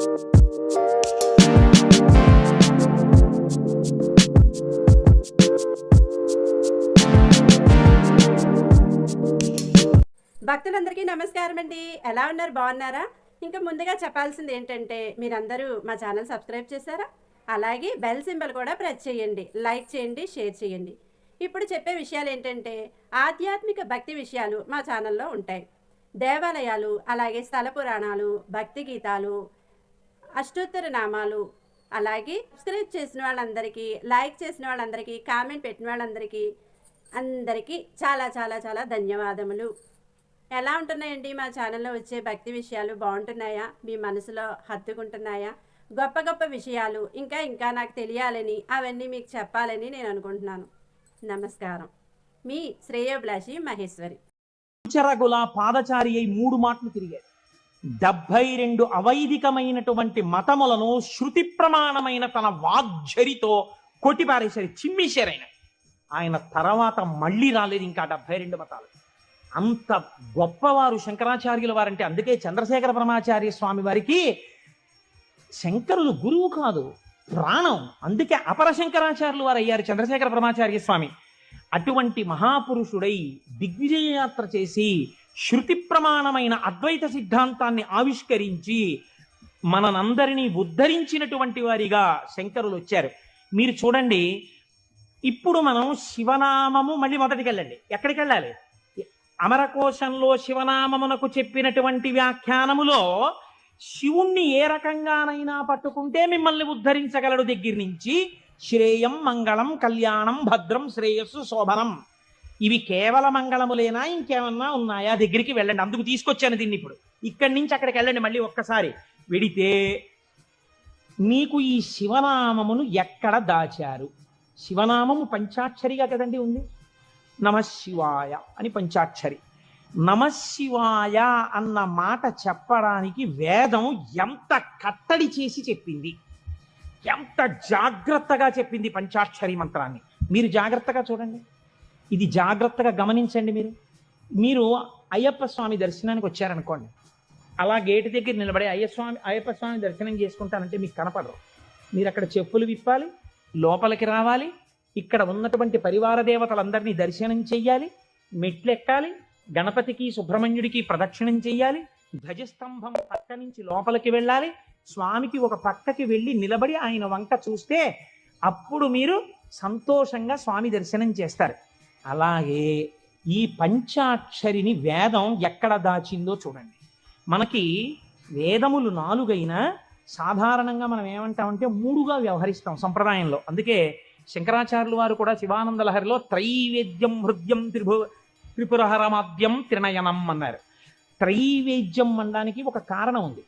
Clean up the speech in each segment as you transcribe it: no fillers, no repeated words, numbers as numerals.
భక్తులందరికీ నమస్కారం అండి. ఎలా ఉన్నారు? బాగున్నారా? ఇంకా ముందుగా చెప్పాల్సింది ఏంటంటే మీరందరూ మా ఛానల్ సబ్స్క్రైబ్ చేశారా? అలాగే బెల్ సింబల్ కూడా ప్రెస్ చేయండి, లైక్ చేయండి, షేర్ చేయండి. ఇప్పుడు చెప్పే విషయాలు ఏంటంటే ఆధ్యాత్మిక భక్తి విషయాలు మా ఛానల్లో ఉంటాయి. దేవాలయాలు, అలాగే స్థల పురాణాలు, భక్తి గీతాలు, అష్టోత్తర నామాలు, అలాగే సబ్స్క్రైబ్ చేసిన వాళ్ళందరికీ, లైక్ చేసిన వాళ్ళందరికీ, కామెంట్ పెట్టిన వాళ్ళందరికీ అందరికీ చాలా చాలా చాలా ధన్యవాదములు. ఎలా ఉంటున్నాయండి మా ఛానల్లో వచ్చే భక్తి విషయాలు? బాగుంటున్నాయా? మీ మనసులో హత్తుకుంటున్నాయా? గొప్ప గొప్ప విషయాలు ఇంకా ఇంకా నాకు తెలియాలని, అవన్నీ మీకు చెప్పాలని నేను అనుకుంటున్నాను. నమస్కారం. మీ శ్రేయోభిలాషి మహేశ్వరి. చెరగుల పాదచారి అయి 3 మాటలు తిరిగాడు. 72 అవైదికమైనటువంటి మతములను శృతి ప్రమాణమైన తన వాగ్జరితో కొట్టిపారేశారు, చిమ్మేశారు. ఆయన తర్వాత మళ్ళీ రాలేదు ఇంకా 72 మతాలు. అంత గొప్పవారు శంకరాచార్యుల వారంటే. అందుకే చంద్రశేఖర పరమాచార్య స్వామి వారికి శంకరులు గురువు కాదు, ప్రాణం. అందుకే అపర శంకరాచార్యులు వారు అయ్యారు చంద్రశేఖర పరమాచార్య స్వామి. అటువంటి మహాపురుషుడై దిగ్విజయ యాత్ర చేసి శృతి ప్రమాణమైన అద్వైత సిద్ధాంతాన్ని ఆవిష్కరించి మనందరినీ ఉద్ధరించినటువంటి వారిగా శంకరులు వచ్చారు. మీరు చూడండి, ఇప్పుడు మనం శివనామము మళ్ళీ మొదటికి వెళ్ళండి. ఎక్కడికి వెళ్ళాలి? అమరకోశంలో శివనామమునకు చెప్పినటువంటి వ్యాఖ్యానములో శివుణ్ణి ఏ రకంగానైనా పట్టుకుంటే మిమ్మల్ని ఉద్ధరించగలడు దగ్గర నుంచి శ్రేయం, మంగళం, కళ్యాణం, భద్రం, శ్రేయస్సు, శోభనం, ఇవి కేవల మంగళములేనా, ఇంకేమన్నా ఉన్నాయా దగ్గరికి వెళ్ళండి. అందుకు తీసుకొచ్చాను దీన్ని. ఇప్పుడు ఇక్కడి నుంచి అక్కడికి వెళ్ళండి. మళ్ళీ ఒక్కసారి వెడితే మీకు ఈ శివనామమును ఎక్కడ దాచారు? శివనామము పంచాక్షరిగా కదండి ఉంది. నమశివాయ అని పంచాక్షరి. నమశివాయ అన్న మాట చెప్పడానికి వేదం ఎంత కట్టడి చేసి చెప్పింది, ఎంత జాగ్రత్తగా చెప్పింది పంచాక్షరి మంత్రాన్ని. మీరు జాగ్రత్తగా చూడండి, ఇది జాగ్రత్తగా గమనించండి. మీరు అయ్యప్ప స్వామి దర్శనానికి వచ్చారనుకోండి, అలా గేటు దగ్గర నిలబడి అయ్యప్ప స్వామి దర్శనం చేసుకుంటానంటే మీకు కనపడరు. మీరు అక్కడ చెప్పులు విప్పాలి, లోపలికి రావాలి, ఇక్కడ ఉన్నటువంటి పరివార దేవతలందరినీ దర్శనం చెయ్యాలి, మెట్లెక్కాలి, గణపతికి సుబ్రహ్మణ్యుడికి ప్రదక్షిణం చెయ్యాలి, ధ్వజస్తంభం పక్క నుంచి లోపలికి వెళ్ళాలి, స్వామికి ఒక పక్కకి వెళ్ళి నిలబడి ఆయన వంక చూస్తే అప్పుడు మీరు సంతోషంగా స్వామి దర్శనం చేస్తారు. అలాగే ఈ పంచాక్షరిని వేదం ఎక్కడ దాచిందో చూడండి. మనకి వేదములు 4 అయినా సాధారణంగా మనం ఏమంటామంటే 3గా వ్యవహరిస్తాం సంప్రదాయంలో. అందుకే శంకరాచార్యులు వారు కూడా శివానంద లహరిలో త్రైవేద్యం హృద్యం త్రిపురహరమాద్యం త్రినయనం అన్నారు. త్రైవేద్యం అనడానికి ఒక కారణం ఉంది.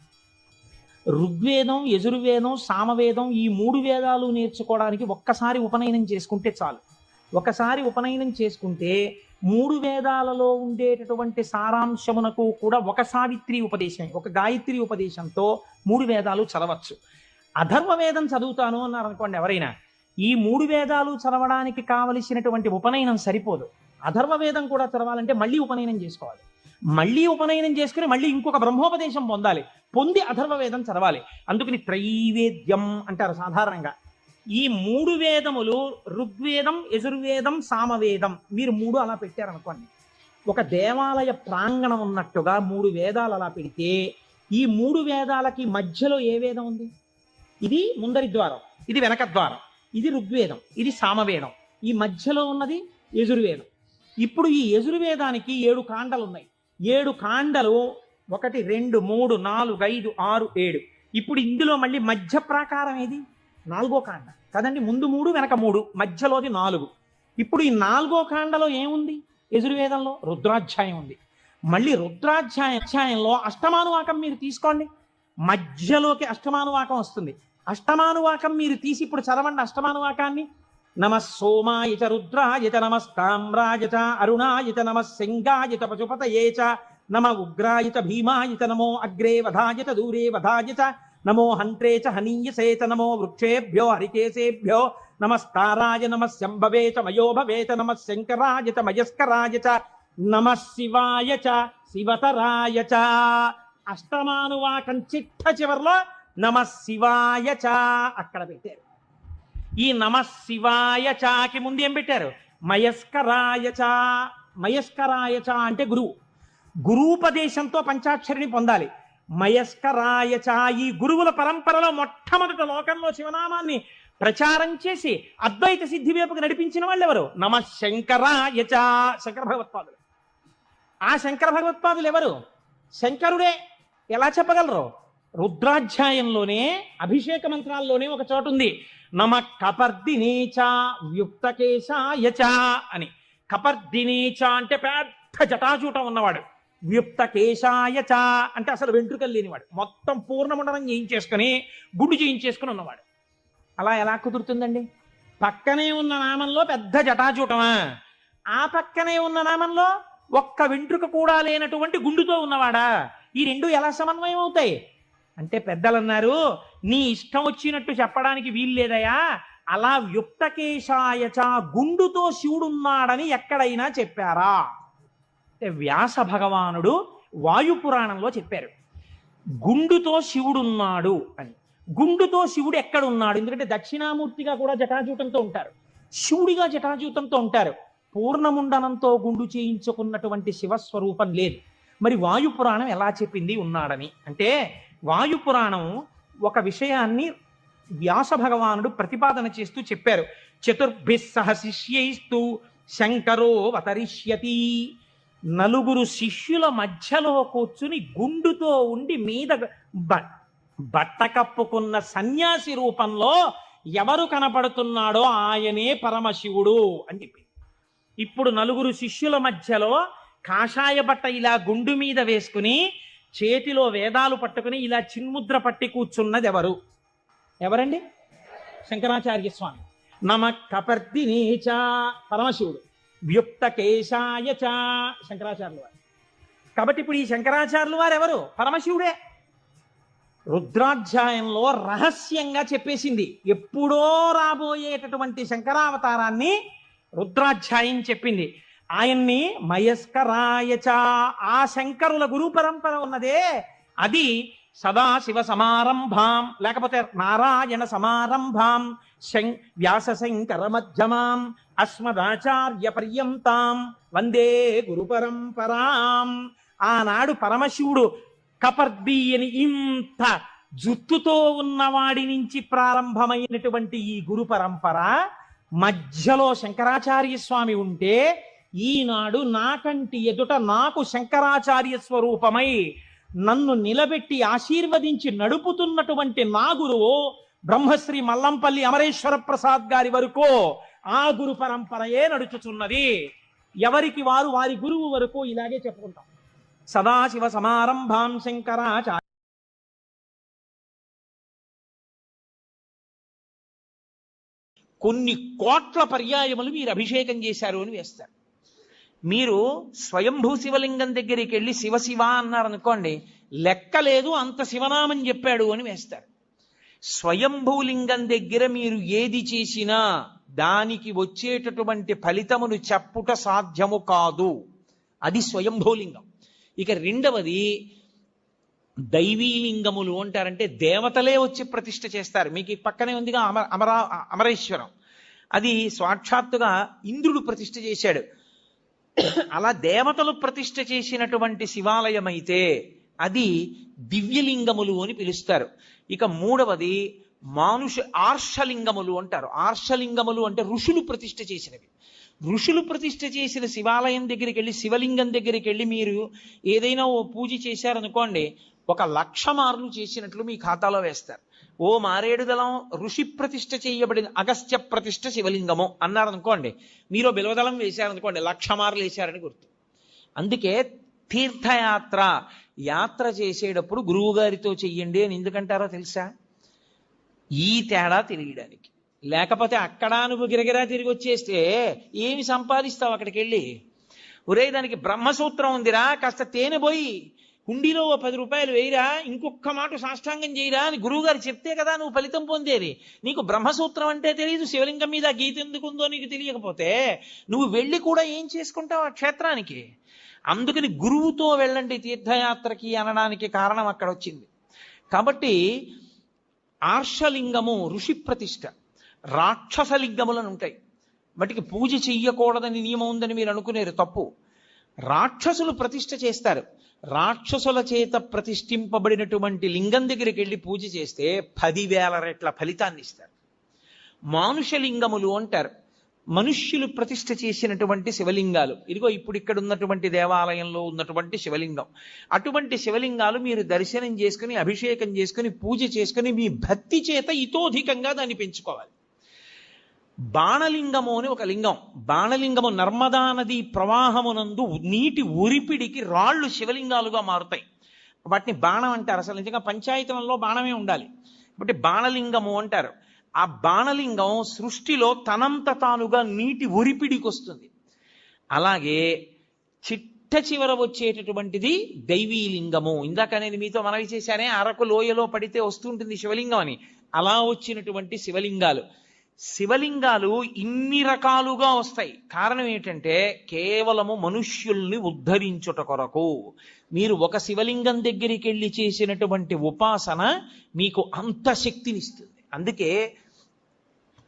ఋగ్వేదం, యజుర్వేదం, సామవేదం, ఈ 3 వేదాలు నేర్చుకోవడానికి ఒక్కసారి ఉపనయనం చేసుకుంటే చాలు. ఒకసారి ఉపనయనం చేసుకుంటే 3 వేదాలలో ఉండేటటువంటి సారాంశమునకు కూడా ఒక సావిత్రి ఉపదేశం, ఒక గాయత్రి ఉపదేశంతో 3 వేదాలు చదవచ్చు. అథర్వ వేదం చదువుతాను అన్నారు అనుకోండి ఎవరైనా, ఈ 3 వేదాలు చదవడానికి కావలసినటువంటి ఉపనయనం సరిపోదు. అథర్వ వేదం కూడా చదవాలంటే మళ్ళీ ఉపనయనం చేసుకోవాలి. మళ్ళీ ఉపనయనం చేసుకుని మళ్ళీ ఇంకొక బ్రహ్మోపదేశం పొందాలి, పొంది అథర్వ వేదం చదవాలి. అందుకని త్రైవేద్యం అంటారు సాధారణంగా. ఈ 3 వేదములు ఋగ్వేదం, యజుర్వేదం, సామవేదం, మీరు 3 అలా పెట్టారనుకోండి, ఒక దేవాలయ ప్రాంగణం ఉన్నట్టుగా 3 వేదాలు అలా పెడితే ఈ 3 వేదాలకి మధ్యలో ఏ వేదం ఉంది? ఇది ముందరి ద్వారం, ఇది వెనక ద్వారం, ఇది ఋగ్వేదం, ఇది సామవేదం, ఈ మధ్యలో ఉన్నది యజుర్వేదం. ఇప్పుడు ఈ యజుర్వేదానికి 7 కాండలు ఉన్నాయి. 7 కాండలు 1 2 3 4 5 6 7. ఇప్పుడు ఇందులో మళ్ళీ మధ్య ప్రాకారం ఏది? 4వ కాండ కదండి. ముందు 3, వెనక 3, మధ్యలోది 4. ఇప్పుడు ఈ 4వ కాండలో ఏముంది? యజుర్వేదంలో రుద్రాధ్యాయం ఉంది. మళ్ళీ రుద్రాధ్యాయంలో అష్టమానువాకం మీరు తీసుకోండి, మధ్యలోకి అష్టమానువాకం వస్తుంది. అష్టమానువాకం మీరు తీసి ఇప్పుడు చదవండి అష్టమానువాకాన్ని. నమ సోమాయ చ రుద్రాయ చ నమస్తామ్రాయ చ అరుణాయ చ నమ సింగాయ చ పశుపతయే చ నమ ఉగ్రాయ చ భీమాయ చ నమో అగ్రే వధాయ చ దూరే వధాయ చ నమో హంత్రే చ హనీయసే చ నమో వృక్షేభ్యో హరికేశేభ్యో నమస్తారాయ నమ శంభవే చ మయో భవే చ నమ శంకరాయ చ మయస్కరాయ చ నమ శివాయ చ శివతరాయ చ. అష్టమానువాకం చిట్ట చివరిలో నమ శివాయ చ అక్కడ పెట్టారు. ఈ నమ శివాయ చాకి ముందు ఏం పెట్టారు? మయస్కరాయ చ. మయస్కరాయ చ అంటే గురువు. గురూపదేశంతో పంచాక్షరిని పొందాలి. మయస్కరాయ చ. ఈ గురువుల పరంపరలో మొట్టమొదట లోకంలో శివనామాన్ని ప్రచారం చేసి అద్వైత సిద్ధి వైపుకు నడిపించిన వాళ్ళు ఎవరు? నమ శంకరాయ చ. శంకర భగవత్పాదులు. ఆ శంకర భగవత్పాదులు ఎవరు? శంకరుడే. ఎలా చెప్పగలరు? రుద్రాధ్యాయంలోనే అభిషేక మంత్రాల్లోనే ఒక చోటు ఉంది, నమ కపర్దినేచ వ్యుక్తకేశాయ చ అని. కపర్దినేచ అంటే పెద్ద జటాజూటం ఉన్నవాడు. వ్యుక్తకేశాయ చ అంటే అసలు వెంట్రుకలు లేనివాడు, మొత్తం పూర్ణమండలం చేయించేసుకుని గుడ్డు చేయించేసుకుని ఉన్నవాడు. అలా ఎలా కుదురుతుందండి? పక్కనే ఉన్న నామంలో పెద్ద జటాజూటమా? ఆ పక్కనే ఉన్న నామంలో ఒక్క వెంట్రుక కూడా లేనటువంటి గుండుతో ఉన్నవాడా? ఈ రెండు ఎలా సమన్వయం అవుతాయి అంటే పెద్దలు అన్నారు, నీ ఇష్టం వచ్చినట్టు చెప్పడానికి వీలు లేదయా. అలా వ్యుక్తకేశాయచ గుండుతో శివుడున్నాడని ఎక్కడైనా చెప్పారా అంటే వ్యాస భగవానుడు వాయుపురాణంలో చెప్పారు గుండుతో శివుడున్నాడు అని. గుండుతో శివుడు ఎక్కడున్నాడు? ఎందుకంటే దక్షిణామూర్తిగా కూడా జటాజూటంతో ఉంటారు, శివుడిగా జటాజూతంతో ఉంటారు. పూర్ణముండనంతో గుండు చేయించుకున్నటువంటి శివస్వరూపం లేదు. మరి వాయుపురాణం ఎలా చెప్పింది ఉన్నాడని అంటే, వాయుపురాణం ఒక విషయాన్ని వ్యాస భగవానుడు ప్రతిపాదన చేస్తూ చెప్పారు. చతుర్భిః సహ శిష్యైస్తు శంకరో అవతరిష్యతి. నలుగురు శిష్యుల మధ్యలో కూర్చుని గుండుతో ఉండి మీద బట్ట కప్పుకున్న సన్యాసి రూపంలో ఎవరు కనపడుతున్నాడో ఆయనే పరమశివుడు అని చెప్పి. ఇప్పుడు నలుగురు శిష్యుల మధ్యలో కాషాయ బట్ట ఇలా గుండు మీద వేసుకుని చేతిలో వేదాలు పట్టుకుని ఇలా చిన్ముద్ర పట్టి కూర్చున్నది ఎవరు? ఎవరండి? శంకరాచార్య స్వామి. నమ కపర్దినేచ పరమశివుడు, వ్యుక్తకేశాయ చ శంకరాచార్యులు వారు. కాబట్టి ఇప్పుడు ఈ శంకరాచార్యులు వారు ఎవరు? పరమశివుడే. రుద్రాధ్యాయంలో రహస్యంగా చెప్పేసింది. ఎప్పుడో రాబోయేటటువంటి శంకరావతారాన్ని రుద్రాధ్యాయం చెప్పింది. ఆయన్ని మయస్కరాయచ. ఆ శంకరుల గురు పరంపర ఉన్నదే అది సదాశివ సమారంభాం లేకపోతే నారాయణ సమారంభాం వ్యాస శంకర మధ్యమాం అస్మదాచార్య పర్యంతాం వందే గురు పరంపరాం. ఆనాడు పరమశివుడు కపర్ది అని ఇంత జుత్తుతో ఉన్నవాడి నుంచి ప్రారంభమైనటువంటి ఈ గురు పరంపర మధ్యలో శంకరాచార్య స్వామి ఉంటే, ఈనాడు నాకంటి ఎదుట నాకు శంకరాచార్య స్వరూపమై నన్ను నిలబెట్టి ఆశీర్వదించి నడుపుతున్నటువంటి నా గురువు బ్రహ్మశ్రీ మల్లంపల్లి అమరేశ్వర ప్రసాద్ గారి వరకు ఆ గురు పరంపరయే నడుచుచున్నది. ఎవరికి వారు వారి గురువు వరకు ఇలాగే చెప్పుకుంటాం. సదాశివ సమారంభాం శంకరాచార్య. కొన్ని కోట్ల పర్యాయములు మీరు అభిషేకం చేశారు అని వేస్తారు. మీరు స్వయంభూ శివలింగం దగ్గరికి వెళ్ళి శివ శివ అన్నారనుకోండి, లెక్కలేదు అంత శివనామం చెప్పాడు అని వేస్తారు. స్వయంభూలింగం దగ్గర మీరు ఏది చేసినా దానికి వచ్చేటటువంటి ఫలితమును చెప్పుట సాధ్యము కాదు. అది స్వయంభూలింగం. ఇక రెండవది దైవీలింగములు అంటారంటే దేవతలే వచ్చి ప్రతిష్ఠ చేస్తారు. మీకు ఈ పక్కనే ఉందిగా అమరేశ్వరం, అది సాక్షాత్తుగా ఇంద్రుడు ప్రతిష్ఠ చేశాడు. అలా దేవతలు ప్రతిష్ఠ చేసినటువంటి శివాలయం అయితే అది దివ్యలింగములు అని పిలుస్తారు. ఇక మూడవది ఆర్షలింగములు అంటారు. ఆర్షలింగములు అంటే ఋషులు ప్రతిష్ఠ చేసినవి. ఋషులు ప్రతిష్ఠ చేసిన శివాలయం దగ్గరికి వెళ్ళి శివలింగం దగ్గరికి వెళ్ళి మీరు ఏదైనా ఓ పూజ చేశారనుకోండి, 1,00,000 మార్లు చేసినట్లు మీ ఖాతాలో వేస్తారు. ఓ మారేడుదలం ఋషి ప్రతిష్ఠ చేయబడిన అగస్త్య ప్రతిష్ఠ శివలింగము అన్నారనుకోండి, మీరు బిల్వదళం వేశారనుకోండి, 1,00,000 మార్లు వేశారని గుర్తు. అందుకే యాత్ర చేసేటప్పుడు గురువు గారితో చెయ్యండి అని ఎందుకంటారో తెలుసా? ఈ తేడా తెలియడానికి. లేకపోతే అక్కడ నువ్వు గిరగిరా తిరిగి వచ్చేస్తే ఏమి సంపాదిస్తావు అక్కడికి వెళ్ళి? ఒరే దానికి బ్రహ్మసూత్రం ఉందిరా, కాస్త తేనె పోయి హుండీలో 10 రూపాయలు వేయిరా, ఇంకొక మాట సాష్టాంగం చేయరా అని గురువుగారు చెప్తే కదా నువ్వు ఫలితం పొందేది. నీకు బ్రహ్మసూత్రం అంటే తెలియదు, శివలింగం మీద గీత ఎందుకుందో నీకు తెలియకపోతే నువ్వు వెళ్ళి కూడా ఏం చేసుకుంటావు ఆ క్షేత్రానికి? అందుకని గురువుతో వెళ్ళండి తీర్థయాత్రకి అనడానికి కారణం అక్కడ వచ్చింది. కాబట్టి ఆర్షలింగము ఋషి ప్రతిష్ఠ, రాక్షసలింగములను ఉంటాయి. వాటికి పూజ చెయ్యకూడదని నియమం ఉందని మీరు అనుకునేరు, తప్పు. రాక్షసులు ప్రతిష్ఠ చేస్తారు. రాక్షసుల చేత ప్రతిష్ఠింపబడినటువంటి లింగం దగ్గరికి వెళ్ళి పూజ చేస్తే 10,000 రెట్ల ఫలితాన్ని ఇస్తారు. మానుషలింగములు అంటారు, మనుష్యులు ప్రతిష్ఠ చేసినటువంటి శివలింగాలు. ఇదిగో ఇప్పుడు ఇక్కడ ఉన్నటువంటి దేవాలయంలో ఉన్నటువంటి శివలింగం. అటువంటి శివలింగాలు మీరు దర్శనం చేసుకుని, అభిషేకం చేసుకుని, పూజ చేసుకుని, మీ భక్తి చేత ఇతోధికంగా దాన్ని పెంచుకోవాలి. బాణలింగము అని ఒక లింగం. బాణలింగము నర్మదా నది ప్రవాహమునందు నీటి ఉరిపిడికి రాళ్ళు శివలింగాలుగా మారుతాయి. వాటిని బాణం అంటారు. అసలు నిజంగా పంచాయతనంలో బాణమే ఉండాలి. కాబట్టి బాణలింగము అంటారు. ఆ బాణలింగం సృష్టిలో తనంత తానుగా నీటి ఉరిపిడికి వస్తుంది. అలాగే చిట్ట చివర వచ్చేటటువంటిది దైవీలింగము. ఇందాక నేను మీతో మనవి చేశానే, అరకు లోయలో పడితే వస్తుంటుంది శివలింగం అని. అలా వచ్చినటువంటి శివలింగాలు. శివలింగాలు ఇన్ని రకాలుగా వస్తాయి. కారణం ఏంటంటే కేవలము మనుష్యుల్ని ఉద్ధరించుట కొరకు. మీరు ఒక శివలింగం దగ్గరికి వెళ్ళి చేసినటువంటి ఉపాసన మీకు అంత శక్తినిస్తుంది. అందుకే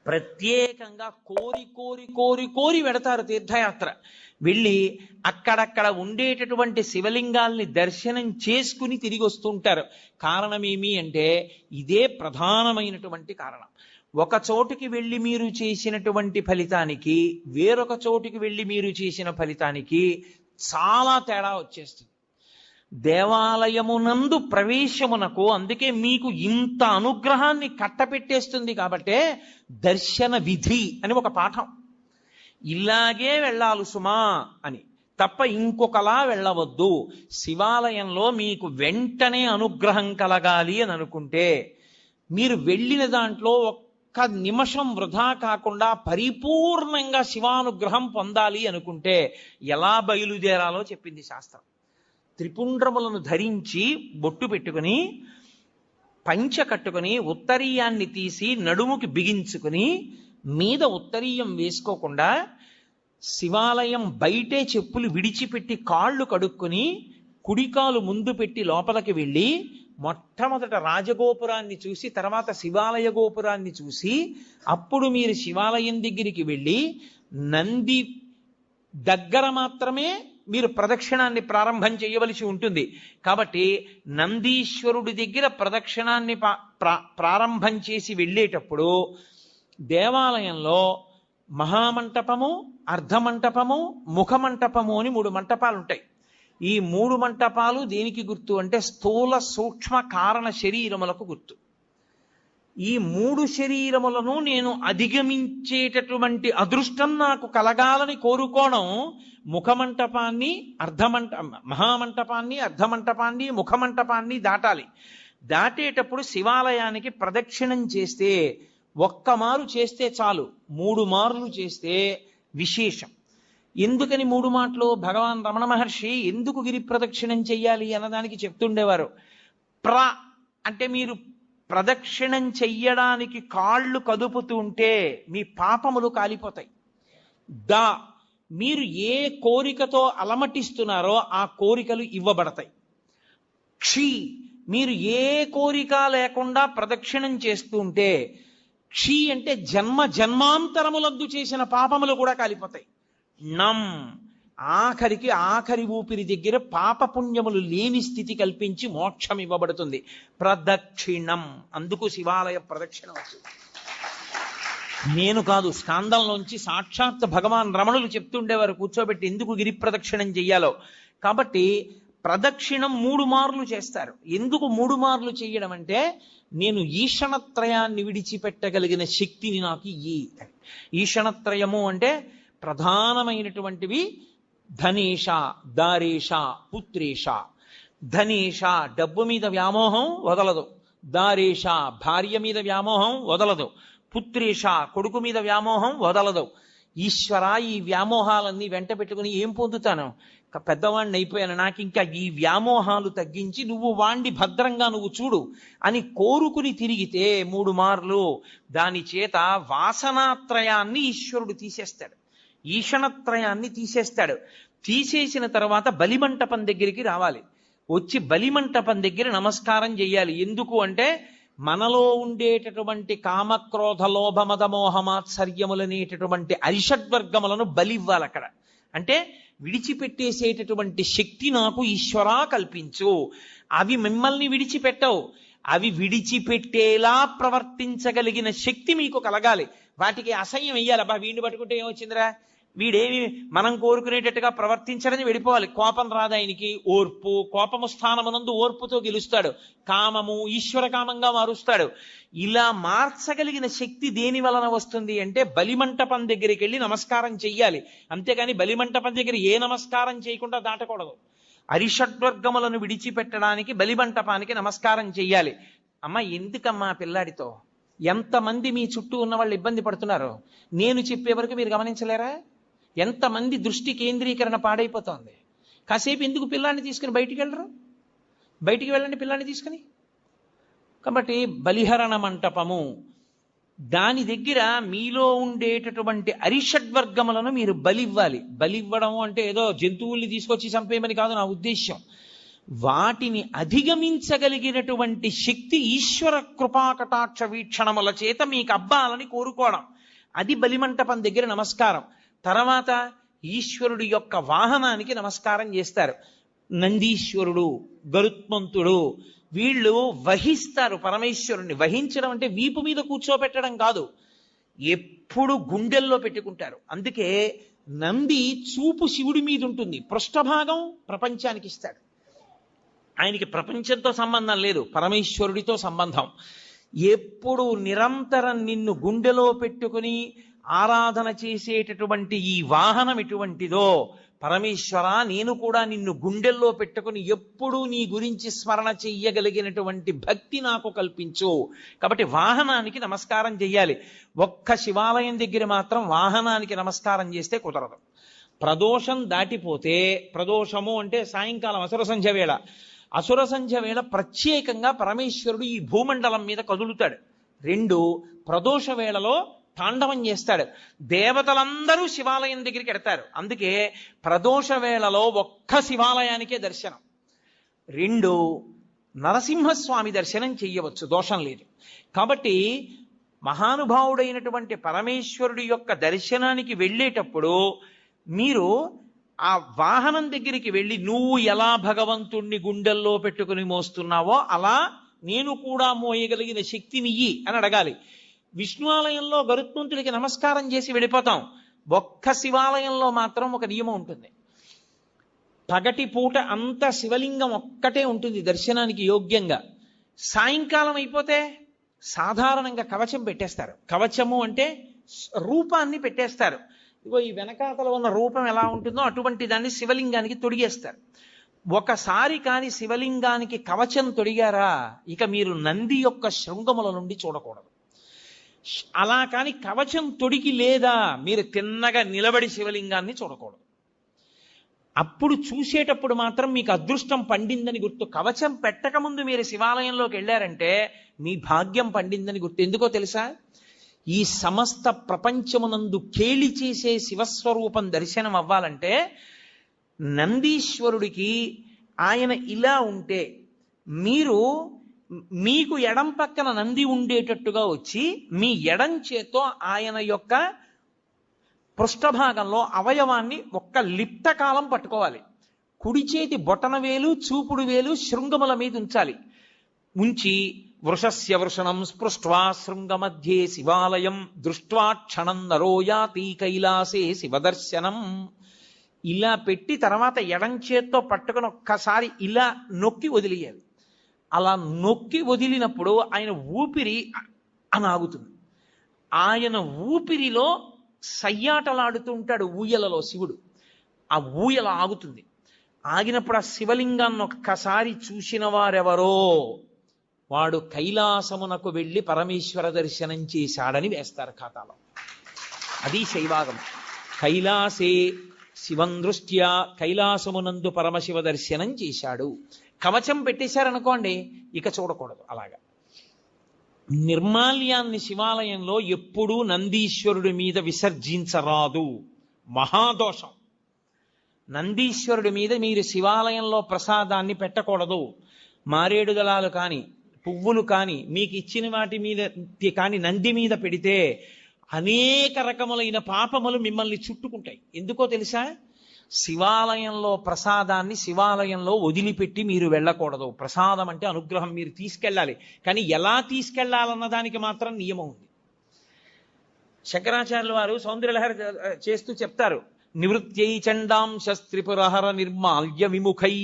ప్రత్యేకంగా కోరి కోరి కోరి కోరి వెడతారు తీర్థయాత్ర. వెళ్ళి అక్కడక్కడ ఉండేటటువంటి శివలింగాల్ని దర్శనం చేసుకుని తిరిగి వస్తుంటారు. కారణం ఏమి అంటే ఇదే ప్రధానమైనటువంటి కారణం. ఒక చోటుకి వెళ్ళి మీరు చేసినటువంటి ఫలితానికి, వేరొక చోటుకి వెళ్ళి మీరు చేసిన ఫలితానికి చాలా తేడా వచ్చేస్తుంది. దేవాలయమునందు ప్రవేశమునకు అందుకే మీకు ఇంత అనుగ్రహాన్ని కట్టపెట్టేస్తుంది. కాబట్టే దర్శన విధి అని ఒక పాఠం. ఇలాగే వెళ్ళాలి సుమా అని, తప్ప ఇంకొకలా వెళ్ళవద్దు. శివాలయంలో మీకు వెంటనే అనుగ్రహం కలగాలి అని అనుకుంటే, మీరు వెళ్ళిన దాంట్లో ఒక్క నిమిషం వృధా కాకుండా పరిపూర్ణంగా శివానుగ్రహం పొందాలి అనుకుంటే ఎలా బయలుదేరాలో చెప్పింది శాస్త్రం. త్రిపుండ్రములను ధరించి బొట్టు పెట్టుకుని, పంచ కట్టుకుని, ఉత్తరీయాన్ని తీసి నడుముకి బిగించుకుని, మీద ఉత్తరీయం వేసుకోకుండా శివాలయం బయటే చెప్పులు విడిచిపెట్టి కాళ్ళు కడుక్కుని, కుడికాలు ముందు పెట్టి లోపలికి వెళ్ళి మొట్టమొదట రాజగోపురాన్ని చూసి, తర్వాత శివాలయ గోపురాన్ని చూసి, అప్పుడు మీరు శివాలయం దగ్గరికి వెళ్ళి నంది దగ్గర మాత్రమే మీరు ప్రదక్షిణాన్ని ప్రారంభం చేయవలసి ఉంటుంది. కాబట్టి నందీశ్వరుడి దగ్గర ప్రదక్షిణాన్ని ప్రారంభం చేసి వెళ్ళేటప్పుడు దేవాలయంలో మహామంటపము, అర్ధమంటపము, ముఖమంటపము అని 3 మంటపాలు ఉంటాయి. ఈ 3 మంటపాలు దేనికి గుర్తు అంటే స్థూల సూక్ష్మ కారణ శరీరములకు గుర్తు. ఈ 3 శరీరములను నేను అధిగమించేటటువంటి అదృష్టం నాకు కలగాలని కోరుకోవడం ముఖమంటపాన్ని, మహామంటపాన్ని, అర్ధమంటపాన్ని, ముఖమంటపాన్ని దాటాలి. దాటేటప్పుడు శివాలయానికి ప్రదక్షిణం చేస్తే, ఒక్క మారు చేస్తే చాలు, 3 మార్లు చేస్తే విశేషం. ఎందుకని 3 మాటలు? భగవాన్ రమణ మహర్షి ఎందుకు గిరి ప్రదక్షిణం చెయ్యాలి అన్నదానికి చెప్తుండేవారు. అంటే మీరు ప్రదక్షిణం చెయ్యడానికి కాళ్ళు కదుపుతుంటే మీ పాపములు కాలిపోతాయి. మీరు ఏ కోరికతో అలమటిస్తున్నారో ఆ కోరికలు ఇవ్వబడతాయి. మీరు ఏ కోరిక లేకుండా ప్రదక్షిణం చేస్తుంటే, అంటే జన్మ జన్మాంతరములందు చేసిన పాపములు కూడా కాలిపోతాయి. ఆఖరి ఊపిరి దగ్గర పాపపుణ్యములు లేని స్థితి కల్పించి మోక్షం ఇవ్వబడుతుంది. ప్రదక్షిణం, అందుకు శివాలయ ప్రదక్షిణ వచ్చింది. నేను కాదు, స్కాందంలోంచి సాక్షాత్ భగవాన్ రమణులు చెప్తుండేవారు కూర్చోబెట్టి ఎందుకు గిరి ప్రదక్షిణం చెయ్యాలో. కాబట్టి ప్రదక్షిణం 3 మార్లు చేస్తారు. ఎందుకు 3 మార్లు చేయడం అంటే, నేను ఈషణత్రయాన్ని విడిచిపెట్టగలిగిన శక్తిని నాకు ఈషణత్రయము అంటే ప్రధానమైనటువంటివి ధనేష, దారేష, పుత్రేష. ధనేష డబ్బు మీద వ్యామోహం వదలదు, దారేష భార్య మీద వ్యామోహం వదలదు, పుత్రేష కొడుకు మీద వ్యామోహం వదలదు. ఈశ్వర, ఈ వ్యామోహాలన్నీ వెంట పెట్టుకుని ఏం పొందుతాను? పెద్దవాణ్ణి అయిపోయాను, నాకు ఇంకా ఈ వ్యామోహాలు తగ్గించి నువ్వు వాణ్ణి భద్రంగా నువ్వు చూడు అని కోరుకుని తిరిగితే 3 మార్లు దాని చేత వాసనాత్రయాన్ని ఈశ్వరుడు తీసేస్తాడు, ఈషణత్రయాన్ని తీసేస్తాడు. తీసేసిన తర్వాత బలిమంటపం దగ్గరికి రావాలి. వచ్చి బలిమంటపం దగ్గర నమస్కారం చెయ్యాలి. ఎందుకు అంటే మనలో ఉండేటటువంటి కామక్రోధ లోభమద మోహమాత్సర్యములనేటటువంటి అరిషడ్వర్గములను బలివ్వాలి అక్కడ. అంటే విడిచిపెట్టేసేటటువంటి శక్తి నాకు ఈశ్వరా కల్పించు. అవి మిమ్మల్ని విడిచిపెట్టవు, అవి విడిచిపెట్టేలా ప్రవర్తించగలిగిన శక్తి మీకు కలగాలి. వాటికి అసహ్యం వెయ్యాలి. అబ్బా వీడిని పట్టుకుంటే ఏమొచ్చిందిరా, వీడేమి మనం కోరుకునేటట్టుగా ప్రవర్తించడని వెళ్ళిపోవాలి. కోపం రాదు ఆయనకి, ఓర్పు, కోపము స్థానమునందు ఓర్పుతో గెలుస్తాడు. కామము ఈశ్వర కామంగా మారుస్తాడు. ఇలా మార్చగలిగిన శక్తి దేని వలన వస్తుంది అంటే బలిమంటపం దగ్గరికి వెళ్ళి నమస్కారం చెయ్యాలి. అంతేగాని బలిమంటపం దగ్గర ఏ నమస్కారం చేయకుండా దాటకూడదు. అరిషడ్వర్గములను విడిచిపెట్టడానికి బలిమంటపానికి నమస్కారం చెయ్యాలి. అమ్మ ఎందుకమ్మా పిల్లాడితో ఎంతమంది మీ చుట్టూ ఉన్న వాళ్ళు ఇబ్బంది పడుతున్నారు, నేను చెప్పే వరకు మీరు గమనించలేరా? ఎంతమంది దృష్టి కేంద్రీకరణ పాడైపోతోంది. కాసేపు ఎందుకు పిల్లాన్ని తీసుకుని బయటికి వెళ్ళరు? బయటికి వెళ్ళండి పిల్లాన్ని తీసుకుని. కాబట్టి బలిహరణ మంటపము, దాని దగ్గర మీలో ఉండేటటువంటి అరిషడ్వర్గములను మీరు బలివ్వాలి. బలివ్వడం అంటే ఏదో జంతువుల్ని తీసుకొచ్చి చంపేయమని కాదు నా ఉద్దేశ్యం. వాటిని అధిగమించగలిగినటువంటి శక్తి ఈశ్వర కృపాకటాక్ష వీక్షణముల చేత మీకు అబ్బాలని కోరుకోవడం, అది బలిమంటపం దగ్గర నమస్కారం. తర్వాత ఈశ్వరుడి యొక్క వాహనానికి నమస్కారం చేస్తారు. నందీశ్వరుడు, గరుత్మంతుడు వీళ్ళు వహిస్తారు పరమేశ్వరుణ్ణి. వహించడం అంటే వీపు మీద కూర్చోబెట్టడం కాదు, ఎప్పుడు గుండెల్లో పెట్టుకుంటారు. అందుకే నంది చూపు శివుడి మీద ఉంటుంది, పృష్ఠభాగం ప్రపంచానికి ఇస్తాడు. ఆయనకి ప్రపంచంతో సంబంధం లేదు, పరమేశ్వరుడితో సంబంధం. ఎప్పుడు నిరంతరం నిన్ను గుండెలో పెట్టుకుని ఆరాధన చేసేటటువంటి ఈ వాహనం ఎటువంటిదో, పరమేశ్వర నేను కూడా నిన్ను గుండెల్లో పెట్టుకుని ఎప్పుడూ నీ గురించి స్మరణ చెయ్యగలిగినటువంటి భక్తి నాకు కల్పించు. కాబట్టి వాహనానికి నమస్కారం చెయ్యాలి. ఒక్క శివాలయం దగ్గర మాత్రం వాహనానికి నమస్కారం చేస్తే కుదరదు. ప్రదోషం దాటిపోతే, ప్రదోషము అంటే సాయంకాలం అసుర సంధ్య వేళ, అసుర సంధ్య వేళ ప్రత్యేకంగా పరమేశ్వరుడు ఈ భూమండలం మీద కదులుతాడు. రెండు, ప్రదోష వేళలో తాండవం చేస్తాడు. దేవతలందరూ శివాలయం దగ్గరికి ఎడతారు. అందుకే ప్రదోష వేళలో ఒక్క శివాలయానికే దర్శనం. రెండు, నరసింహస్వామి దర్శనం చెయ్యవచ్చు, దోషం లేదు. కాబట్టి మహానుభావుడైనటువంటి పరమేశ్వరుడి యొక్క దర్శనానికి వెళ్ళేటప్పుడు మీరు ఆ వాహనం దగ్గరికి వెళ్ళి నువ్వు ఎలా భగవంతుణ్ణి గుండెల్లో పెట్టుకుని మోస్తున్నావో అలా నేను కూడా మోయగలిగిన శక్తినియ్యి అని అడగాలి. విష్ణు ఆలయంలో గరుత్మంతుడికి నమస్కారం చేసి వెళ్ళిపోతాం. ఒక్క శివాలయంలో మాత్రం ఒక నియమం ఉంటుంది. పగటి పూట అంత శివలింగం ఒక్కటే ఉంటుంది దర్శనానికి యోగ్యంగా. సాయంకాలం అయిపోతే సాధారణంగా కవచం పెట్టేస్తారు. కవచము అంటే రూపాన్ని పెట్టేస్తారు. ఇగో ఈ వెనకాతల ఉన్న రూపం ఎలా ఉంటుందో అటువంటి దాన్ని శివలింగానికి తొడిగేస్తారు. ఒకసారి కాని శివలింగానికి కవచం తొడిగారా ఇక మీరు నంది యొక్క శృంగముల నుండి చూడకూడదు. అలా కాని కవచం తొడిగి లేదా మీరు తిన్నగా నిలబడి శివలింగాన్ని చూడకూడదు. అప్పుడు చూసేటప్పుడు మాత్రం మీకు అదృష్టం పండిందని గుర్తు. కవచం పెట్టకముందు మీరు శివాలయంలోకి వెళ్ళారంటే మీ భాగ్యం పండిందని గుర్తు. ఎందుకో తెలుసా? ఈ సమస్త ప్రపంచమునందు కేళి చేసే శివస్వరూపం దర్శనం అవ్వాలంటే నందీశ్వరుడికి ఆయన ఇలా ఉంటే మీకు ఎడం పక్కన నంది ఉండేటట్టుగా వచ్చి మీ ఎడం చేత్తో ఆయన యొక్క పృష్ఠభాగంలో అవయవాన్ని ఒక్క లిప్త కాలం పట్టుకోవాలి. కుడి చేతి బొటన వేలు చూపుడు వేలు శృంగముల మీద ఉంచాలి. ఉంచి వృషస్య వృషణం స్పృష్ట్వా శృంగమధ్యే శివాలయం దృష్ట్వా క్షణం నరోయాతి కైలాసే శివదర్శనం ఇలా పెట్టి తర్వాత ఎడం చేత్తో పట్టుకుని ఒక్కసారి ఇలా నొక్కి వదిలేయాలి. అలా నొక్కి వదిలినప్పుడు ఆయన ఊపిరి అని ఆగుతుంది. ఆయన ఊపిరిలో సయ్యాటలాడుతూ ఉంటాడు ఊయలలో శివుడు. ఆ ఊయల ఆగుతుంది. ఆగినప్పుడు ఆ శివలింగాన్ని ఒక్కసారి చూసిన వారెవరో వాడు కైలాసమునకు వెళ్ళి పరమేశ్వర దర్శనం చేశాడని వేస్తారు ఖాతాలో. అది శైవాగం. కైలాసే శివం దృష్ట్యా కైలాసమునందు పరమశివ దర్శనం చేశాడు. కవచం పెట్టేశారనుకోండి ఇక చూడకూడదు. అలాగా నిర్మాల్యాన్ని శివాలయంలో ఎప్పుడూ నందీశ్వరుడి మీద విసర్జించరాదు, మహాదోషం. నందీశ్వరుడి మీద మీరు శివాలయంలో ప్రసాదాన్ని పెట్టకూడదు. మారేడు దళాలు కానీ పువ్వులు కానీ మీకు ఇచ్చిన వాటి మీద కానీ నంది మీద పెడితే అనేక రకములైన పాపములు మిమ్మల్ని చుట్టుకుంటాయి. ఎందుకో తెలుసా? శివాలయంలో ప్రసాదాన్ని శివాలయంలో వదిలిపెట్టి మీరు వెళ్ళకూడదు. ప్రసాదం అంటే అనుగ్రహం, మీరు తీసుకెళ్ళాలి. కానీ ఎలా తీసుకెళ్లాలన్న దానికి మాత్రం నియమం ఉంది. శంకరాచార్యుల వారు సౌందర్యలహరి చేస్తూ చెప్తారు, నివృత్యై చండాంశ త్రిపురహర నిర్మాల్య విముఖై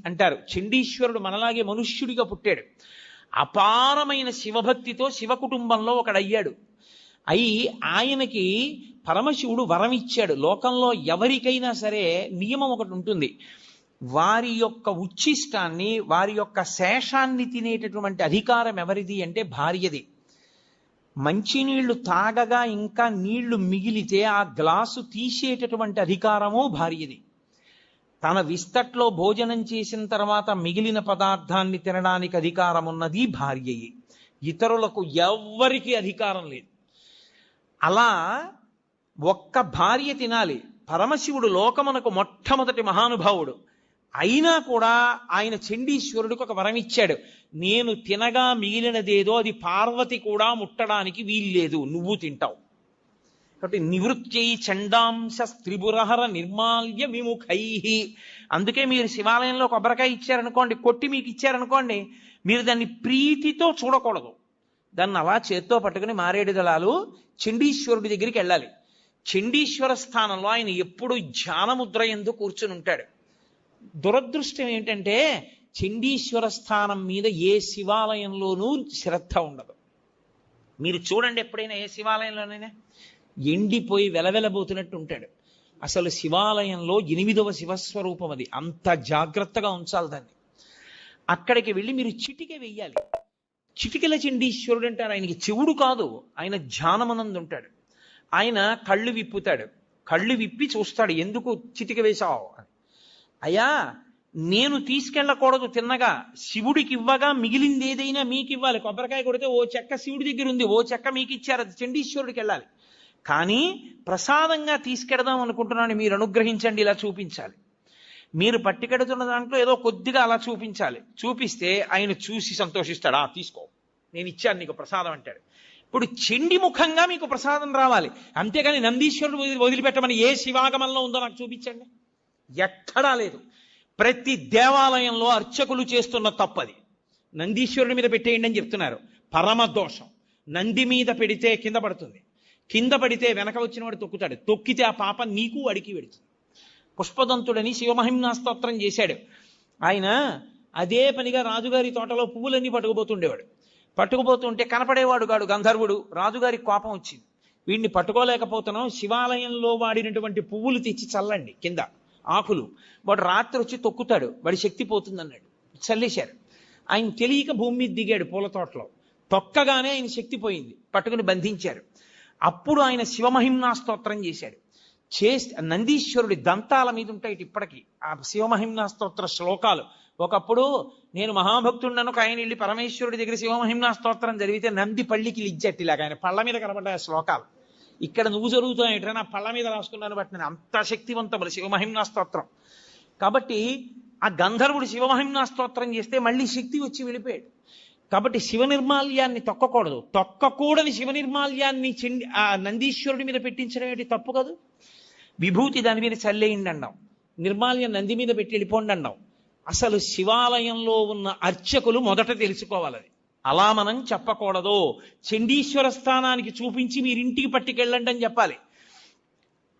అంటారు. చండీశ్వరుడు మనలాగే మనుష్యుడిగా పుట్టాడు. అపారమైన శివభక్తితో శివ కుటుంబంలో ఒకడయ్యాడు. అయి ఆయనకి పరమశివుడు వరం ఇచ్చాడు. లోకంలో ఎవరికైనా సరే నియమం ఒకటి ఉంటుంది, వారి యొక్క ఉచ్ఛిష్టాన్ని వారి యొక్క శేషాన్ని తినేటటువంటి అధికారం ఎవరిది అంటే భార్యది. మంచినీళ్లు తాగగా ఇంకా నీళ్లు మిగిలితే ఆ గ్లాసు తీసేటటువంటి అధికారము భార్యది. తన విస్తట్లో భోజనం చేసిన తర్వాత మిగిలిన పదార్థాన్ని తినడానికి అధికారం ఉన్నది భార్యయే. ఇతరులకు ఎవ్వరికీ అధికారం లేదు. అలా ఒక్క భార్య తినాలి. పరమశివుడు లోకమునకు మొట్టమొదటి మహానుభావుడు అయినా కూడా ఆయన చండీశ్వరుడికి ఒక వరం ఇచ్చాడు, నేను తినగా మిగిలినదేదో అది పార్వతి కూడా ముట్టడానికి వీల్లేదు, నువ్వు తింటావు. కాబట్టి నివృత్యై చండాంశ త్రిపురహర నిర్మాల్య విముఖై. అందుకే మీరు శివాలయంలో కొబ్బరికాయ ఇచ్చారనుకోండి, కొట్టి మీకు ఇచ్చారనుకోండి, మీరు దాన్ని ప్రీతితో చూడకూడదు. దాన్ని అలా చేత్తో పట్టుకుని మారేడు దళాలు చండీశ్వరుడి దగ్గరికి వెళ్ళాలి. చండీశ్వర స్థానంలో ఆయన ఎప్పుడు ధ్యానముద్ర యందు కూర్చుని ఉంటాడు. దురదృష్టం ఏంటంటే చండీశ్వర స్థానం మీద ఏ శివాలయంలోనూ శ్రద్ధ ఉండదు. మీరు చూడండి, ఎప్పుడైనా ఏ శివాలయంలోనైనా ఎండిపోయి వెలవెలబోతున్నట్టు ఉంటాడు. అసలు శివాలయంలో 8వ శివస్వరూపం అది, అంత జాగ్రత్తగా ఉంచాలి దాన్ని. అక్కడికి వెళ్ళి మీరు చిటికె వెయ్యాలి. చిటికెల చండీశ్వరుడు అంటారు. ఆయనకి చెవుడు కాదు, ఆయన ధ్యానమనందు ఉంటాడు. ఆయన కళ్ళు విప్పుతాడు, కళ్ళు విప్పి చూస్తాడు, ఎందుకు చిటిక వేశావు అని. అయ్యా, నేను తీసుకెళ్ళకూడదు తిన్నగా, శివుడికి ఇవ్వగా మిగిలింది ఏదైనా మీకు ఇవ్వాలి. కొబ్బరికాయ కొడితే ఓ చెక్క శివుడి దగ్గర ఉంది, ఓ చెక్క మీకు ఇచ్చారు, అది చండీశ్వరుడికి వెళ్ళాలి. కానీ ప్రసాదంగా తీసుకెడదాం అనుకుంటున్నాను, మీరు అనుగ్రహించండి, ఇలా చూపించాలి. మీరు పట్టుకెడుతున్న దాంట్లో ఏదో కొద్దిగా అలా చూపించాలి. చూపిస్తే ఆయన చూసి సంతోషిస్తాడు, తీసుకో, నేను ఇచ్చాను నీకు ప్రసాదం అంటాడు. ఇప్పుడు చండి ముఖంగా మీకు ప్రసాదం రావాలి, అంతేగాని నందీశ్వరుడు వదిలిపెట్టమని ఏ శివాగమంలో ఉందో నాకు చూపించండి. ఎక్కడా లేదు. ప్రతి దేవాలయంలో అర్చకులు చేస్తున్న తప్పది. నందీశ్వరుడి మీద పెట్టేయండి అని చెప్తున్నారు, పరమ దోషం. నంది మీద పెడితే కింద పడుతుంది, కింద పడితే వెనక వచ్చిన వాడు తొక్కుతాడు, తొక్కితే ఆ పాప నీకు అడికి పెడుతుంది. పుష్పదంతుడని శివమహిమ్నా స్తోత్రం చేశాడు ఆయన. అదే పనిగా రాజుగారి తోటలో పువ్వులన్నీ పట్టుకుపోతుండేవాడు. పట్టుకుపోతుంటే కనపడేవాడు కాడు గంధర్వుడు. రాజుగారికి కోపం వచ్చింది, వీడిని పట్టుకోలేకపోతున్నాం, శివాలయంలో వాడినటువంటి పువ్వులు తెచ్చి చల్లండి కింద ఆకులు. వాడు రాత్రి వచ్చి తొక్కుతాడు, వాడి శక్తి పోతుందన్నాడు. చల్లేశారు. ఆయన తెలియక భూమి మీద దిగాడు పూల తోటలో. తొక్కగానే ఆయన శక్తి పోయింది, పట్టుకుని బంధించారు. అప్పుడు ఆయన శివమహిమ్నా స్తోత్రం చేశాడు. నందీశ్వరుడి దంతాల మీద ఉంటాయి ఇప్పటికీ ఆ శివమహిమ్నా స్తోత్ర శ్లోకాలు. ఒకప్పుడు నేను మహాభక్తుడను, ఆయన వెళ్ళి పరమేశ్వరుడి దగ్గర శివమహిమ్నా స్తోత్రం జరిగితే నంది పళ్ళికి లిజ్జట్టిలాగా ఆయన పళ్ళ మీద కనబడ్డాయి ఆ శ్లోకాలు. ఇక్కడ నువ్వు జరుగుతాయి నా పళ్ళ మీద రాసుకున్నాను బట్టి నేను అంత శక్తివంతములు శివమహిమ్నా స్తోత్రం. కాబట్టి ఆ గంధర్వుడు శివమహిమ్నా స్తోత్రం చేస్తే మళ్ళీ శక్తి వచ్చి వెళ్ళిపోయాడు. కాబట్టి శివ నిర్మాల్యాన్ని తొక్కకూడదు. తొక్కకూడని శివ నిర్మాల్యాన్ని ఆ నందీశ్వరుడి మీద పెట్టించడం ఏంటి? తప్పు కాదు. విభూతి దాని మీద చల్లేయండి అన్నాం, నిర్మాల్యం నంది మీద పెట్టి వెళ్ళిపోండి అన్నాం. అసలు శివాలయంలో ఉన్న అర్చకులు మొదట తెలుసుకోవాలి, అలా మనం చెప్పకూడదు. చండీశ్వర స్థానానికి చూపించి మీరింటికి పట్టుకెళ్ళండి అని చెప్పాలి.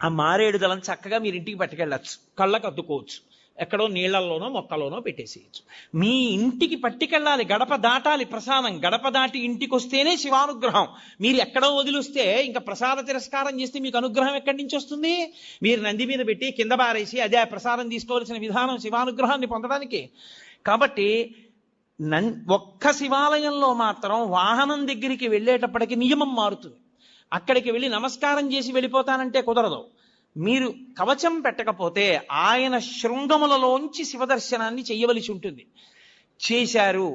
ఆ మారేడు దళం చక్కగా మీరింటికి పట్టుకెళ్ళచ్చు, కళ్ళకు అద్దుకోవచ్చు, ఎక్కడో నీళ్లలోనో మొక్కలోనో పెట్టేసేయచ్చు. మీ ఇంటికి పట్టుకెళ్ళాలి, గడప దాటాలి ప్రసాదం. గడప దాటి ఇంటికి వస్తేనే శివానుగ్రహం. మీరు ఎక్కడో వదిలిస్తే ఇంకా ప్రసాద తిరస్కారం చేస్తే మీకు అనుగ్రహం ఎక్కడి నుంచి వస్తుంది? మీరు నంది మీద పెట్టి కింద బారేసి అదే ప్రసాదం తీసుకోవాల్సిన విధానం శివానుగ్రహాన్ని పొందడానికి. కాబట్టి ఒక్క శివాలయంలో మాత్రం వాహనం దగ్గరికి వెళ్ళేటప్పటికి నియమం మారుతుంది. అక్కడికి వెళ్ళి నమస్కారం చేసి వెళ్ళిపోతానంటే కుదరదు. మీరు కవచం పెట్టకపోతే ఆయన శృంగములలోంచి శివదర్శనాన్ని చెయ్యవలసి ఉంటుంది. చేశారు,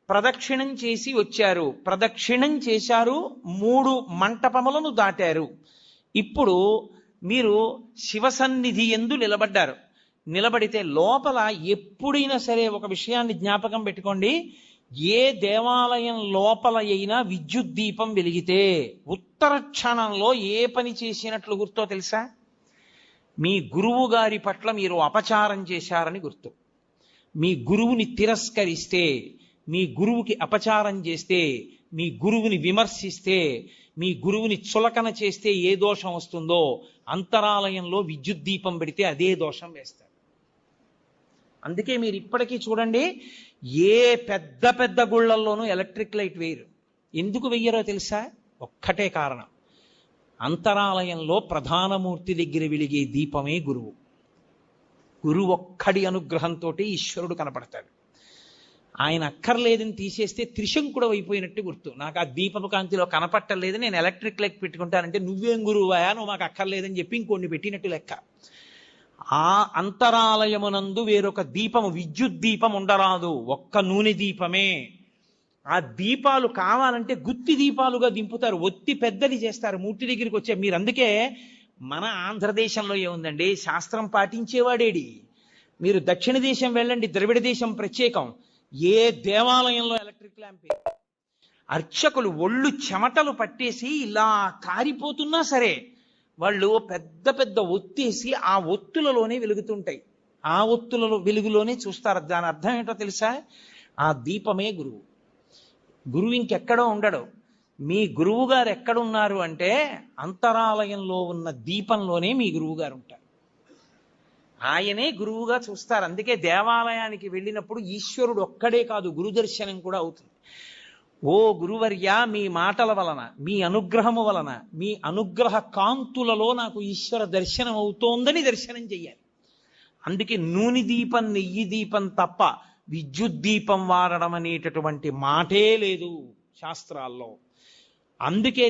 ప్రదక్షిణం చేసి వచ్చారు, ప్రదక్షిణం చేశారు, 3 మంటపములను దాటారు. ఇప్పుడు మీరు శివసన్నిధి యందు నిలబడ్డారు. నిలబడితే లోపల ఎప్పుడైనా సరే ఒక విషయాన్ని జ్ఞాపకం పెట్టుకోండి, ఏ దేవాలయం లోపల అయినా విద్యుత్ దీపం వెలిగితే ఉత్తర క్షణంలో ఏ పని చేసినట్లు గుర్తో తెలుసా? మీ గురువు గారి పట్ల మీరు అపచారం చేశారని గుర్తు. మీ గురువుని తిరస్కరిస్తే, మీ గురువుకి అపచారం చేస్తే, మీ గురువుని విమర్శిస్తే, మీ గురువుని చులకన చేస్తే ఏ దోషం వస్తుందో అంతరాలయంలో విద్యుత్ దీపం పెడితే అదే దోషం వేస్తారు. అందుకే మీరు ఇప్పటికీ చూడండి, ఏ పెద్ద పెద్ద గుళ్ళల్లోనూ ఎలక్ట్రిక్ లైట్ వేయరు. ఎందుకు వెయ్యరో తెలుసా? ఒక్కటే కారణం, అంతరాలయంలో ప్రధానమూర్తి దగ్గర వెలిగే దీపమే గురువు. గురువు ఒక్కడి అనుగ్రహంతో ఈశ్వరుడు కనపడతాడు. ఆయన అక్కర్లేదని తీసేస్తే త్రిశంకుడు అయిపోయినట్టు గుర్తు. నాకు ఆ దీపపు కాంతిలో కనపట్టలేదు, నేను ఎలక్ట్రిక్ లైట్ పెట్టుకుంటానంటే నువ్వేం గురువా, నువ్వు మాకు అక్కర్లేదని చెప్పి ఇంకొన్ని పెట్టినట్టు లెక్క. ఆ అంతరాలయమునందు వేరొక దీపము, విద్యుత్ దీపం ఉండరాదు, ఒక్క నూనె దీపమే. ఆ దీపాలు కావాలంటే గుత్తి దీపాలుగా దింపుతారు, ఒత్తి పెద్దది చేస్తారు మూర్తి దగ్గరికి వచ్చే. మీరు అందుకే మన ఆంధ్రదేశంలో ఏముందండి, శాస్త్రం పాటించేవాడేడి. మీరు దక్షిణ దేశం వెళ్ళండి, ద్రవిడ దేశం ప్రత్యేకం, ఏ దేవాలయంలో ఎలక్ట్రిక్ ల్యాంపే. అర్చకులు ఒళ్ళు చెమటలు పట్టేసి ఇలా కారిపోతున్నా సరే వాళ్ళు పెద్ద పెద్ద ఒత్తేసి ఆ ఒత్తులలోనే వెలుగుతుంటాయి, ఆ ఒత్తులలో వెలుగులోనే చూస్తారు. దాని అర్థం ఏంటో తెలుసా? ఆ దీపమే గురువు. గురువు ఇంకెక్కడో ఉండడు. మీ గురువు గారు ఎక్కడున్నారు అంటే అంతరాలయంలో ఉన్న దీపంలోనే మీ గురువు గారు ఉంటారు. ఆయనే గురువుగా చూస్తారు. అందుకే దేవాలయానికి వెళ్ళినప్పుడు ఈశ్వరుడు ఒక్కడే కాదు, గురు దర్శనం కూడా అవుతుంది. ఓ గురువర్య, మీ మాటల వలన, మీ అనుగ్రహము వలన, మీ అనుగ్రహ కాంతులలో నాకు ఈశ్వర దర్శనం అవుతోందని దర్శనం చెయ్యాలి. అందుకే నూనె దీపం, నెయ్యి దీపం తప్ప విద్యుత్ దీపం వాడడం అనేటటువంటి మాటే లేదు శాస్త్రాల్లో. అందుకే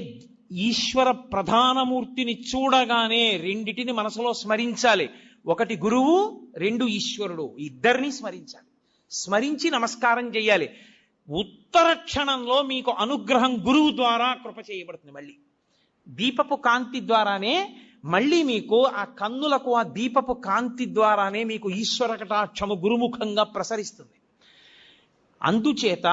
ఈశ్వర ప్రధానమూర్తిని చూడగానే రెండిటిని మనసులో స్మరించాలి. ఒకటి గురువు, రెండు ఈశ్వరుడు, ఇద్దరిని స్మరించాలి. స్మరించి నమస్కారం చేయాలి. ఉత్తర క్షణంలో మీకు అనుగ్రహం గురువు ద్వారా కృప చేయబడుతుంది. మళ్ళీ దీపపు కాంతి ద్వారానే మళ్ళీ మీకు ఆ కన్నులకు ఆ దీపపు కాంతి ద్వారానే మీకు ఈశ్వర కటాక్షము గురుముఖంగా ప్రసరిస్తుంది. అందుచేత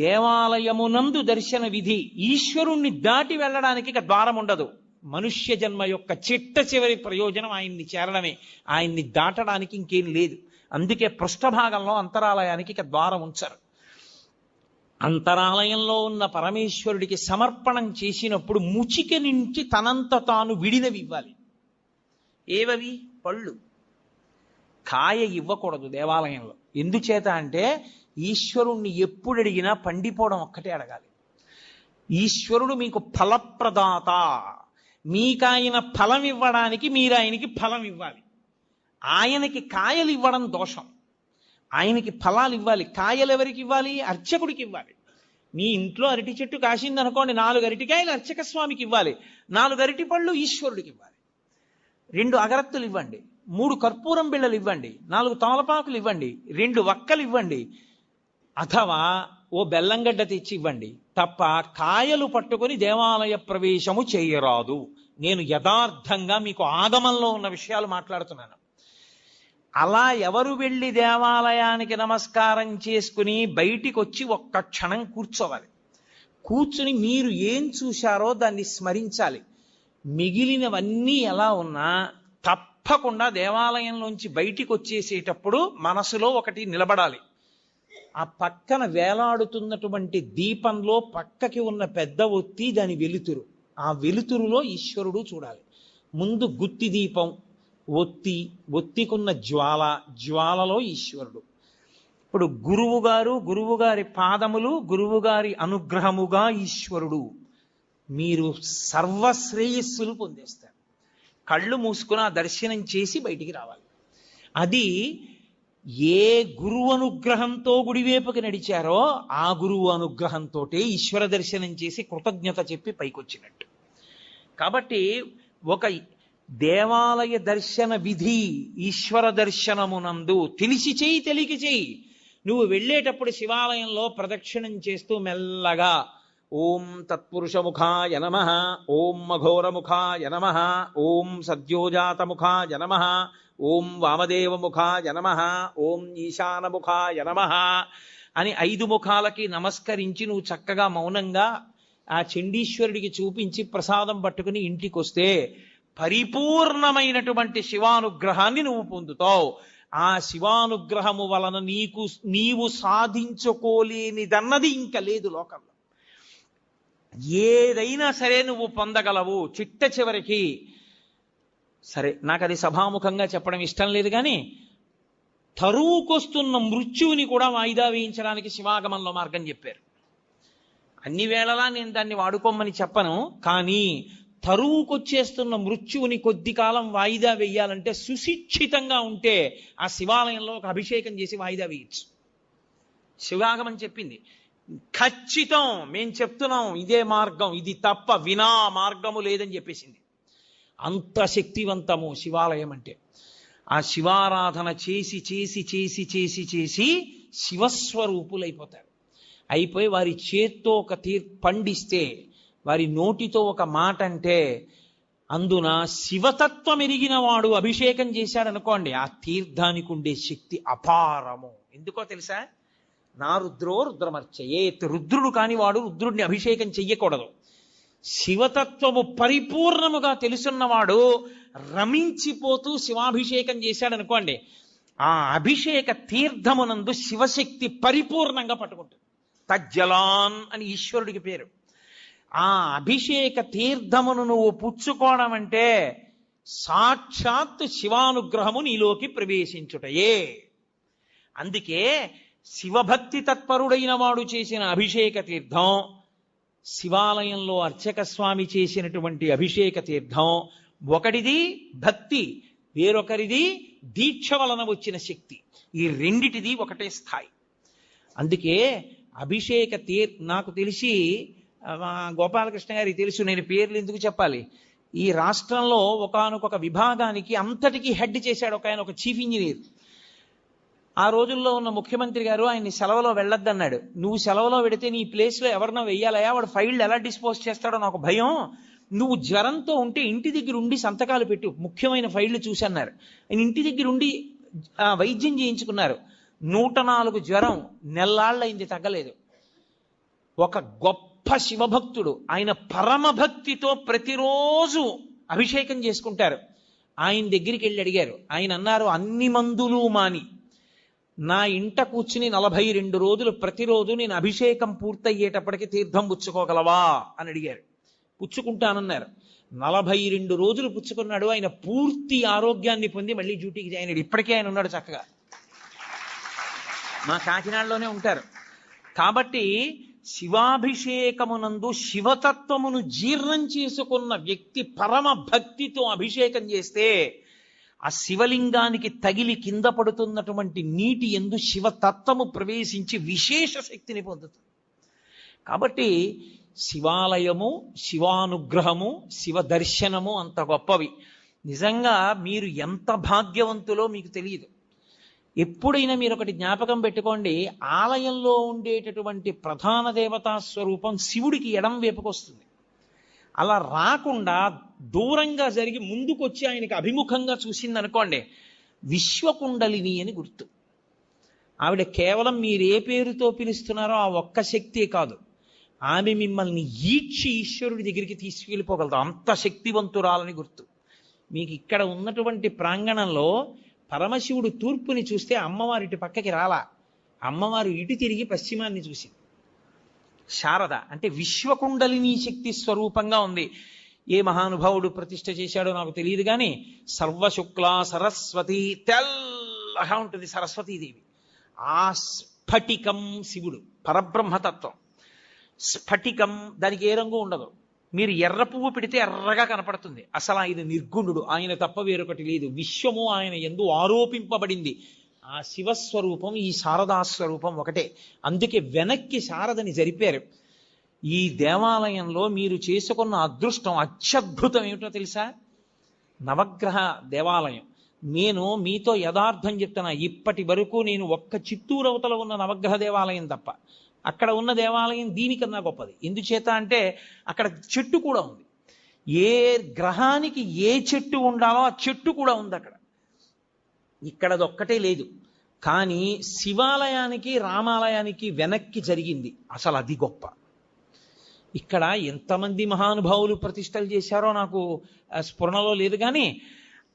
దేవాలయమునందు దర్శన విధి, ఈశ్వరుణ్ణి దాటి వెళ్ళడానికి ఇక ద్వారం ఉండదు. మనుష్య జన్మ యొక్క చిట్ట చివరి ప్రయోజనం ఆయన్ని చేరడమే, ఆయన్ని దాటడానికి ఇంకేం లేదు. అందుకే పృష్ఠభాగంలో అంతరాలయానికి ఇక ద్వారం ఉంచారు. అంతరాలయంలో ఉన్న పరమేశ్వరుడికి సమర్పణం చేసినప్పుడు ముచిక నుంచి తనంత తాను విడినవి ఇవ్వాలి. ఏవవి? పళ్ళు. కాయ ఇవ్వకూడదు దేవాలయంలో. ఎందుచేత అంటే ఈశ్వరుణ్ణి ఎప్పుడు అడిగినా పండిపోవడం ఒక్కటే అడగాలి. ఈశ్వరుడు మీకు ఫలప్రదాత, మీకాయన ఫలం ఇవ్వడానికి మీరు ఆయనకి ఫలం ఇవ్వాలి. ఆయనకి కాయలు ఇవ్వడం దోషం, ఆయనకి ఫలాలు ఇవ్వాలి. కాయలు ఎవరికి ఇవ్వాలి? అర్చకుడికి ఇవ్వాలి. మీ ఇంట్లో అరటి చెట్టు కాసిందనుకోండి, 4 అరటికాయలు అర్చక స్వామికి ఇవ్వాలి, 4 అరటి పళ్ళు ఈశ్వరుడికి ఇవ్వాలి. 2 అగరత్తులు ఇవ్వండి, 3 కర్పూరం బిళ్ళలు ఇవ్వండి, 4 తమలపాకులు ఇవ్వండి, 2 వక్కలు ఇవ్వండి, అథవా ఓ బెల్లంగడ్డ తెచ్చి ఇవ్వండి. తప్ప కాయలు పట్టుకొని దేవాలయ ప్రవేశము చేయరాదు. నేను యథార్థంగా మీకు ఆగమంలో ఉన్న విషయాలు మాట్లాడుతున్నాను. అలా ఎవరు వెళ్ళి దేవాలయానికి నమస్కారం చేసుకుని బయటికి వచ్చి ఒక్క క్షణం కూర్చోవాలి. కూర్చుని మీరు ఏం చూశారో దాన్ని స్మరించాలి. మిగిలినవన్నీ ఎలా ఉన్నా తప్పకుండా దేవాలయంలోంచి బయటికి వచ్చేసేటప్పుడు మనసులో ఒకటి నిలబడాలి. ఆ పక్కన వేలాడుతున్నటువంటి దీపంలో పక్కకి ఉన్న పెద్ద ఒత్తి, దాని వెలుతురు, ఆ వెలుతురులో ఈశ్వరుడు చూడాలి. ముందు గుత్తి దీపం, ఒత్తి, ఒత్తికున్న జ్వాల, జ్వాలలో ఈశ్వరుడు. ఇప్పుడు గురువుగారి పాదములు, గురువుగారి అనుగ్రహముగా ఈశ్వరుడు. మీరు సర్వశ్రేయస్సులు పొందేస్తారు. కళ్ళు మూసుకుని ఆ దర్శనం చేసి బయటికి రావాలి. అది ఏ గురువు అనుగ్రహంతో గుడివేపుకి నడిచారో ఆ గురువు అనుగ్రహంతో ఈశ్వర దర్శనం చేసి కృతజ్ఞత చెప్పి పైకొచ్చినట్టు. కాబట్టి ఒక దేవాలయ దర్శన విధి ఈశ్వర దర్శనమునందు తెలిసి చేయి, తెలియక చేయి. నువ్వు వెళ్ళేటప్పుడు శివాలయంలో ప్రదక్షిణం చేస్తూ మెల్లగా ఓం తత్పురుషముఖాయ నమః, ఓం అఘోరముఖాయ నమః, ఓం సద్యోజాతముఖాయ నమః, ఓం వామదేవముఖాయ నమః, ఓం ఈశానముఖాయ నమః అని 5 ముఖాలకి నమస్కరించి నువ్వు చక్కగా మౌనంగా ఆ చండీశ్వరుడికి చూపించి ప్రసాదం పట్టుకుని ఇంటికి వస్తే పరిపూర్ణమైనటువంటి శివానుగ్రహాన్ని నువ్వు పొందుతావు. ఆ శివానుగ్రహము వలన నీవు సాధించుకోలేనిదన్నది ఇంకా లేదు లోకంలో. ఏదైనా సరే నువ్వు పొందగలవు. చిట్ట చివరికి సరే, నాకు అది సభాముఖంగా చెప్పడం ఇష్టం లేదు, కానీ తరువుకొస్తున్న మృత్యువుని కూడా వాయిదా వేయించడానికి శివాగమంలో మార్గం చెప్పారు. అన్ని వేళలా నేను దాన్ని వాడుకోమని చెప్పను, కానీ తరువుకొచ్చేస్తున్న మృత్యువుని కొద్ది కాలం వాయిదా వేయాలంటే సుశిక్షితంగా ఉంటే ఆ శివాలయంలో ఒక అభిషేకం చేసి వాయిదా వేయచ్చు. శివాగమం చెప్పింది. ఖచ్చితం మేం చెప్తున్నాం ఇదే మార్గం, ఇది తప్ప వినా మార్గము లేదని చెప్పేసింది. అంత శక్తివంతము శివాలయం అంటే. ఆ శివారాధన చేసి చేసి చేసి చేసి చేసి శివస్వరూపులైపోతారు. అయిపోయి వారి చేత్తో ఒక పండిస్తే, వారి నోటితో ఒక మాట అంటే, అందున శివతత్వం ఎరిగిన వాడు అభిషేకం చేశాడనుకోండి, ఆ తీర్థానికి ఉండే శక్తి అపారము. ఎందుకో తెలుసా? నా రుద్రో రుద్రమర్చయేత్. రుద్రుడు కాని వాడు రుద్రుడిని అభిషేకం చెయ్యకూడదు. శివతత్వము పరిపూర్ణముగా తెలుసున్నవాడు రమించిపోతూ శివాభిషేకం చేశాడనుకోండి, ఆ అభిషేక తీర్థమునందు శివశక్తి పరిపూర్ణంగా పట్టుకుంటుంది. తజ్జలాన్ అని ఈశ్వరుడికి పేరు. ఆ అభిషేక తీర్థమును నువ్వు పుచ్చుకోవడం అంటే సాక్షాత్ శివానుగ్రహము నీలోకి ప్రవేశించుటయే. అందుకే శివభక్తి తత్పరుడైన వాడు చేసిన అభిషేక తీర్థం, శివాలయంలో అర్చక స్వామి చేసినటువంటి అభిషేక తీర్థం, ఒకటిది భక్తి, వేరొకరిది దీక్ష వలన వచ్చిన శక్తి. ఈ రెండిటిది ఒకటే స్థాయి. అందుకే అభిషేక నాకు తెలిసి గోపాలకృష్ణ గారికి తెలుసు, నేను పేర్లు ఎందుకు చెప్పాలి. ఈ రాష్ట్రంలో ఒకానొక విభాగానికి అంతటికీ హెడ్ చేశాడు ఒక ఆయన, ఒక చీఫ్ ఇంజనీర్. ఆ రోజుల్లో ఉన్న ముఖ్యమంత్రి గారు ఆయన్ని సెలవులో వెళ్ళొద్దన్నాడు. నువ్వు సెలవులో పెడితే నీ ప్లేస్లో ఎవరినో వెయ్యాలయా, వాడు ఫైళ్ళు ఎలా డిస్పోజ్ చేస్తాడో నాకు భయం, నువ్వు జ్వరంతో ఉంటే ఇంటి దగ్గర ఉండి సంతకాలు పెట్టు, ముఖ్యమైన ఫైళ్లు చూసన్నారు. ఆయన ఇంటి దగ్గర ఉండి వైద్యం చేయించుకున్నారు. 104 జ్వరం, నెల్లాళ్ళైంది, తగ్గలేదు. ఒక గొప్ప శివభక్తుడు, ఆయన పరమభక్తితో ప్రతిరోజు అభిషేకం చేసుకుంటారు. ఆయన దగ్గరికి వెళ్ళి అడిగారు. ఆయన అన్నారు, అన్ని మందులు మాని నా ఇంట కూర్చుని 42 రోజులు ప్రతిరోజు నేను అభిషేకం పూర్తయ్యేటప్పటికి తీర్థం పుచ్చుకోగలవా అని అడిగారు. పుచ్చుకుంటానన్నారు. 42 రోజులు పుచ్చుకున్నాడు. ఆయన పూర్తి ఆరోగ్యాన్ని పొంది మళ్ళీ డ్యూటీకి జాయిన్ అయ్యాడు. ఇప్పటికే ఆయన ఉన్నాడు చక్కగా, మా కాకినాడలోనే ఉంటారు. కాబట్టి శివాభిషేకమునందు శివతత్వమును జీర్ణం చేసుకున్న వ్యక్తి పరమ భక్తితో అభిషేకం చేస్తే ఆ శివలింగానికి తగిలి కింద పడుతున్నటువంటి నీటి యందు శివతత్వము ప్రవేశించి విశేష శక్తిని పొందుతుంది. కాబట్టి శివాలయము, శివానుగ్రహము, శివ దర్శనము అంత గొప్పవి. నిజంగా మీరు ఎంత భాగ్యవంతులో మీకు తెలియదు. ఎప్పుడైనా మీరు ఒకటి జ్ఞాపకం పెట్టుకోండి, ఆలయంలో ఉండేటటువంటి ప్రధాన దేవతా స్వరూపం శివుడికి ఎడం వైపుకొస్తుంది. అలా రాకుండా దూరంగా జరిగి ముందుకొచ్చి ఆయనకి అభిముఖంగా చూసిందనుకోండి, విశ్వకుండలిని అని గుర్తు. ఆవిడ కేవలం మీరు ఏ పేరుతో పిలుస్తున్నారో ఆ ఒక్క శక్తే కాదు, ఆమె మిమ్మల్ని ఈడ్చి ఈశ్వరుడి దగ్గరికి తీసుకెళ్ళిపోగలదు, అంత శక్తివంతురాలని గుర్తు. మీకు ఇక్కడ ఉన్నటువంటి ప్రాంగణంలో పరమశివుడు తూర్పుని చూస్తే అమ్మవారు ఇటు పక్కకి రాలా, అమ్మవారు ఇటు తిరిగి పశ్చిమాన్ని చూసింది. శారద అంటే విశ్వకుండలిని శక్తి స్వరూపంగా ఉంది. ఏ మహానుభావుడు ప్రతిష్ఠ చేశాడో నాకు తెలియదు, కానీ సర్వశుక్ల సరస్వతి, తెల్లగా ఉంటుంది సరస్వతీదేవి. ఆ స్ఫటికం శివుడు, పరబ్రహ్మతత్వం. స్ఫటికం, దానికి ఏ రంగు ఉండదు. మీరు ఎర్ర పువ్వు పెడితే ఎర్రగా కనపడుతుంది. అసలు ఆయన నిర్గుణుడు, ఆయన తప్ప వేరొకటి లేదు. విశ్వము ఆయన యందు ఆరోపింపబడింది. ఆ శివస్వరూపం, ఈ శారదాస్వరూపం ఒకటే. అందుకే వెనక్కి శారదని జరిపారు. ఈ దేవాలయంలో మీరు చేసుకున్న అదృష్టం అత్యద్భుతం ఏమిటో తెలుసా? నవగ్రహ దేవాలయం. నేను మీతో యథార్థం చెప్తున్నా, ఇప్పటి వరకు నేను ఒక్క చిత్తూరు అవతల ఉన్న నవగ్రహ దేవాలయం తప్ప అక్కడ ఉన్న దేవాలయం దీనికన్నా గొప్పది. ఎందుచేత అంటే అక్కడ చెట్టు కూడా ఉంది. ఏ గ్రహానికి ఏ చెట్టు ఉండాలో ఆ చెట్టు కూడా ఉంది అక్కడ. ఇక్కడదొక్కటే లేదు. కానీ శివాలయానికి రామాలయానికి వెనక్కి జరిగింది అసలు అది గొప్ప. ఇక్కడ ఎంతమంది మహానుభావులు ప్రతిష్టలు చేశారో నాకు స్ఫురణలో లేదు, కానీ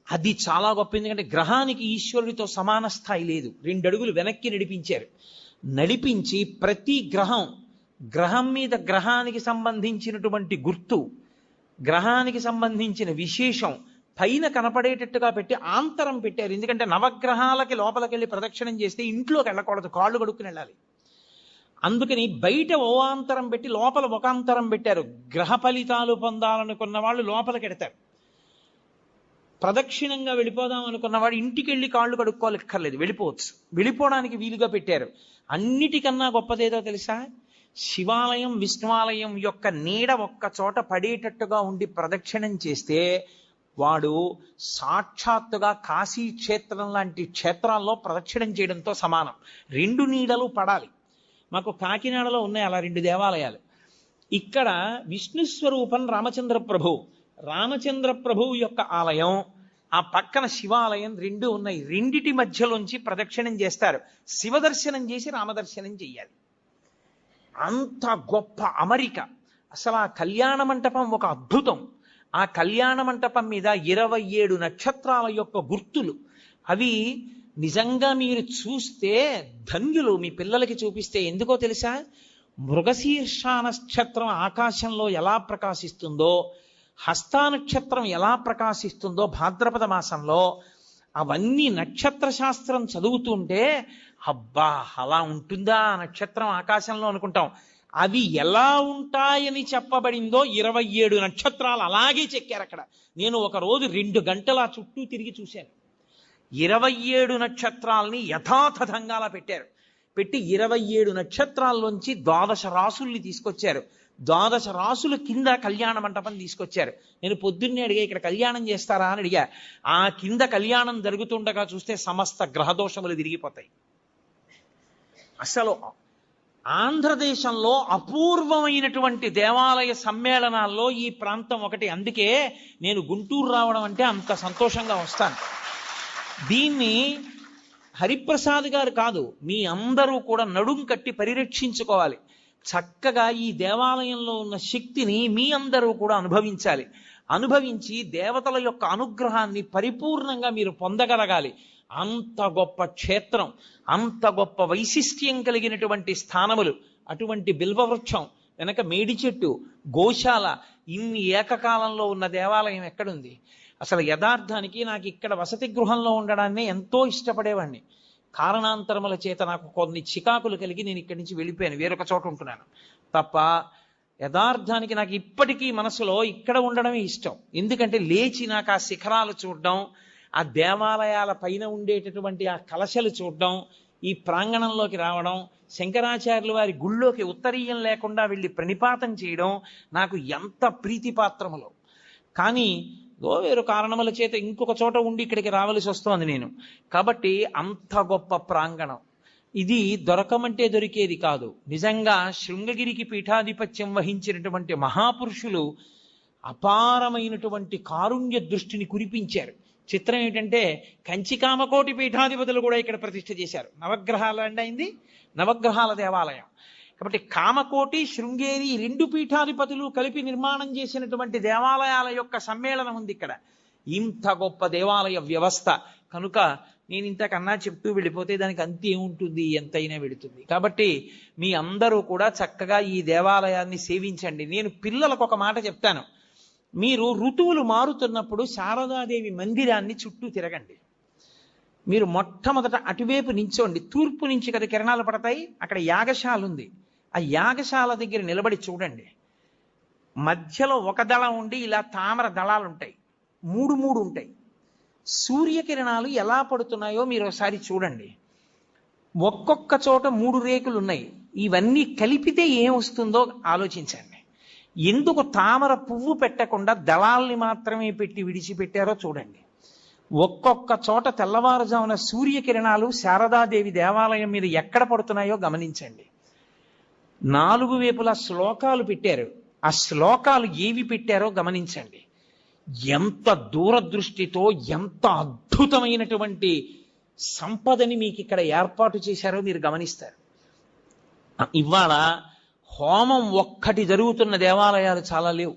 అది చాలా గొప్ప. ఎందుకంటే గ్రహానికి ఈశ్వరుడితో సమాన స్థాయి లేదు. 2 అడుగులు వెనక్కి నడిపించారు. నడిపించి ప్రతి గ్రహం మీద గ్రహానికి సంబంధించినటువంటి గుర్తు, గ్రహానికి సంబంధించిన విశేషం పైన కనపడేటట్టుగా పెట్టి ఆంతరం పెట్టారు. ఎందుకంటే నవగ్రహాలకి లోపలికి వెళ్ళి ప్రదక్షిణం చేస్తే ఇంట్లోకి వెళ్ళకూడదు, కాళ్ళు కడుక్కుని వెళ్ళాలి. అందుకని బయట ఓ ఆంతరం పెట్టి లోపల ఒక అంతరం పెట్టారు. గ్రహ ఫలితాలు పొందాలనుకున్న వాళ్ళు లోపలికి ఎడతారు, ప్రదక్షిణంగా వెళ్ళిపోదాం అనుకున్నవాడు ఇంటికి వెళ్ళి కాళ్ళు కడుక్కోలేక్కర్లేదు, వెళ్ళిపోవచ్చు. వెళ్ళిపోవడానికి వీలుగా పెట్టారు. అన్నిటికన్నా గొప్పదేదో తెలుసా? శివాలయం విష్ణువాలయం యొక్క నీడ ఒక్క చోట పడేటట్టుగా ఉండి ప్రదక్షిణం చేస్తే వాడు సాక్షాత్తుగా కాశీ క్షేత్రం లాంటి క్షేత్రాల్లో ప్రదక్షిణం చేయడంతో సమానం. 2 నీడలు పడాలి. మాకు కాకినాడలో ఉన్నాయి అలా 2 దేవాలయాలు. ఇక్కడ విష్ణు స్వరూపం రామచంద్ర ప్రభువు యొక్క ఆలయం, ఆ పక్కన శివాలయం 2 ఉన్నాయి. 2 మధ్యలోంచి ప్రదక్షిణం చేస్తారు. శివ దర్శనం చేసి రామదర్శనం చెయ్యాలి. అంత గొప్ప అమరిక. అసలు ఆ కళ్యాణ మంటపం ఒక అద్భుతం. ఆ కళ్యాణ మంటపం మీద 27 నక్షత్రాల యొక్క గుర్తులు. అవి నిజంగా మీరు చూస్తే ధన్యులు. మీ పిల్లలకి చూపిస్తే ఎందుకో తెలుసా? మృగశీర్ష నక్షత్రం ఆకాశంలో ఎలా ప్రకాశిస్తుందో, హస్తా నక్షత్రం ఎలా ప్రకాశిస్తుందో భాద్రపద మాసంలో, అవన్నీ నక్షత్ర శాస్త్రం చదువుతుంటే అబ్బా అలా ఉంటుందా నక్షత్రం ఆకాశంలో అనుకుంటాం. అవి ఎలా ఉంటాయని చెప్పబడిందో 27 నక్షత్రాలు అలాగే చెక్కారు అక్కడ. నేను ఒక రోజు 2 గంటల చుట్టూ తిరిగి చూశాను. 27 నక్షత్రాలని యథాతథంగా అలా పెట్టారు. పెట్టి 27 నక్షత్రాల్లోంచి 12 రాసుల్ని తీసుకొచ్చారు. 12 రాసుల కింద కళ్యాణ మంటపం తీసుకొచ్చారు. నేను పొద్దున్నే అడిగా, ఇక్కడ కళ్యాణం చేస్తారా అని అడిగా. ఆ కింద కళ్యాణం జరుగుతుండగా చూస్తే సమస్త గ్రహదోషములు తిరిగిపోతాయి. అసలు ఆంధ్రదేశంలో అపూర్వమైనటువంటి దేవాలయ సమ్మేళనాల్లో ఈ ప్రాంతం ఒకటి. అందుకే నేను గుంటూరు రావడం అంటే అంత సంతోషంగా వస్తాను. దీన్ని హరిప్రసాద్ గారు కాదు, మీ అందరూ కూడా నడుం కట్టి పరిరక్షించుకోవాలి. చక్కగా ఈ దేవాలయంలో ఉన్న శక్తిని మీ అందరూ కూడా అనుభవించాలి. అనుభవించి దేవతల యొక్క అనుగ్రహాన్ని పరిపూర్ణంగా మీరు పొందగలగాలి. అంత గొప్ప క్షేత్రం, అంత గొప్ప వైశిష్ట్యం కలిగినటువంటి స్థానములు. అటువంటి బిల్వవృక్షం వెనక మేడి చెట్టు, గోశాల, ఇన్ని ఏకకాలంలో ఉన్న దేవాలయం ఎక్కడుంది? అసలు యథార్థానికి నాకు ఇక్కడ వసతి గృహంలో ఉండడాన్ని ఎంతో ఇష్టపడేవాడిని. కారణాంతరముల చేత నాకు కొన్ని చికాకులు కలిగి నేను ఇక్కడి నుంచి వెళ్ళిపోయాను, వేరొక చోట ఉంటున్నాను తప్ప. యథార్థానికి నాకు ఇప్పటికీ మనసులో ఇక్కడ ఉండడమే ఇష్టం. ఎందుకంటే లేచి నాకు ఆ శిఖరాలు చూడడం, ఆ దేవాలయాల పైన ఉండేటటువంటి ఆ కలశలు చూడడం, ఈ ప్రాంగణంలోకి రావడం, శంకరాచార్యుల వారి గుళ్ళోకి ఉత్తరీయం లేకుండా వెళ్ళి ప్రణిపాతం చేయడం నాకు ఎంత ప్రీతిపాత్రములో. కానీ వేరు కారణముల చేత ఇంకొక చోట ఉండి ఇక్కడికి రావలసి వస్తోంది నేను. కాబట్టి అంత గొప్ప ప్రాంగణం ఇది. దొరకమంటే దొరికేది కాదు. నిజంగా శృంగగిరికి పీఠాధిపత్యం వహించినటువంటి మహాపురుషులు అపారమైనటువంటి కారుణ్య దృష్టిని కురిపించారు. చిత్రం ఏంటంటే కంచి కామకోటి పీఠాధిపతులు కూడా ఇక్కడ ప్రతిష్ఠ చేశారు. నవగ్రహాలు అయింది, నవగ్రహాల దేవాలయం. కాబట్టి కామకోటి, శృంగేరి 2 పీఠాధిపతులు కలిపి నిర్మాణం చేసినటువంటి దేవాలయాల యొక్క సమ్మేళనం ఉంది ఇక్కడ. ఇంత గొప్ప దేవాలయ వ్యవస్థ కనుక నేను ఇంతకన్నా చెప్తూ వెళ్ళిపోతే దానికి అంతే ఏముంటుంది, ఎంతైనా వెళుతుంది. కాబట్టి మీ అందరూ కూడా చక్కగా ఈ దేవాలయాన్ని సేవించండి. నేను పిల్లలకు ఒక మాట చెప్తాను. మీరు ఋతువులు మారుతున్నప్పుడు శారదాదేవి మందిరాన్ని చుట్టూ తిరగండి. మీరు మొట్టమొదట అటువైపు నించోండి. తూర్పు నుంచి కదా కిరణాలు పడతాయి. అక్కడ యాగశాల ఉంది. ఆ యాగశాల దగ్గర నిలబడి చూడండి. మధ్యలో ఒక దళం ఉండి ఇలా తామర దళాలు ఉంటాయి, 3 ఉంటాయి. సూర్యకిరణాలు ఎలా పడుతున్నాయో మీరు ఒకసారి చూడండి. ఒక్కొక్క చోట 3 రేకులు ఉన్నాయి. ఇవన్నీ కలిపితే ఏం వస్తుందో ఆలోచించండి. ఎందుకు తామర పువ్వు పెట్టకుండా దళాల్ని మాత్రమే పెట్టి విడిచిపెట్టారో చూడండి. ఒక్కొక్క చోట తెల్లవారుజామున సూర్యకిరణాలు శారదాదేవి దేవాలయం మీద ఎక్కడ పడుతున్నాయో గమనించండి. 4 వైపులా శ్లోకాలు పెట్టారు. ఆ శ్లోకాలు ఏవి పెట్టారో గమనించండి. ఎంత దూరదృష్టితో, ఎంత అద్భుతమైనటువంటి సంపదని మీకు ఇక్కడ ఏర్పాటు చేశారో మీరు గమనిస్తారు. ఇవాళ హోమం ఒక్కటి జరుగుతున్న దేవాలయాలు చాలా లేవు.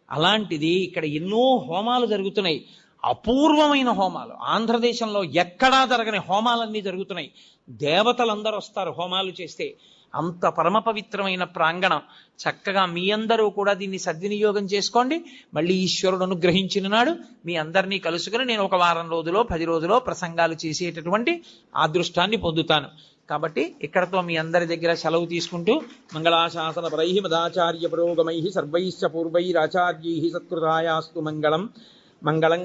అలాంటిది ఇక్కడ ఎన్నో హోమాలు జరుగుతున్నాయి, అపూర్వమైన హోమాలు. ఆంధ్రదేశంలో ఎక్కడా జరగని హోమాలన్నీ జరుగుతున్నాయి. దేవతలందరూ వస్తారు హోమాలు చేస్తే. అంత పరమ పవిత్రమైన ప్రాంగణం. చక్కగా మీ అందరూ కూడా దీన్ని సద్వినియోగం చేసుకోండి. మళ్ళీ ఈశ్వరుడు అనుగ్రహించిన నాడు మీ అందరినీ కలుసుకుని నేను ఒక వారం రోజులో 10 రోజులో ప్రసంగాలు చేసేటటువంటి అదృష్టాన్ని పొందుతాను. కాబట్టి ఇక్కడతో మీ అందరి దగ్గర సెలవు తీసుకుంటూ, మంగళాశాసన పరై మదాచార్య పురోగమై సర్వైశ్చ పూర్వైరాచార్యై సత్కృతాయాస్తు మంగళం. మంగళం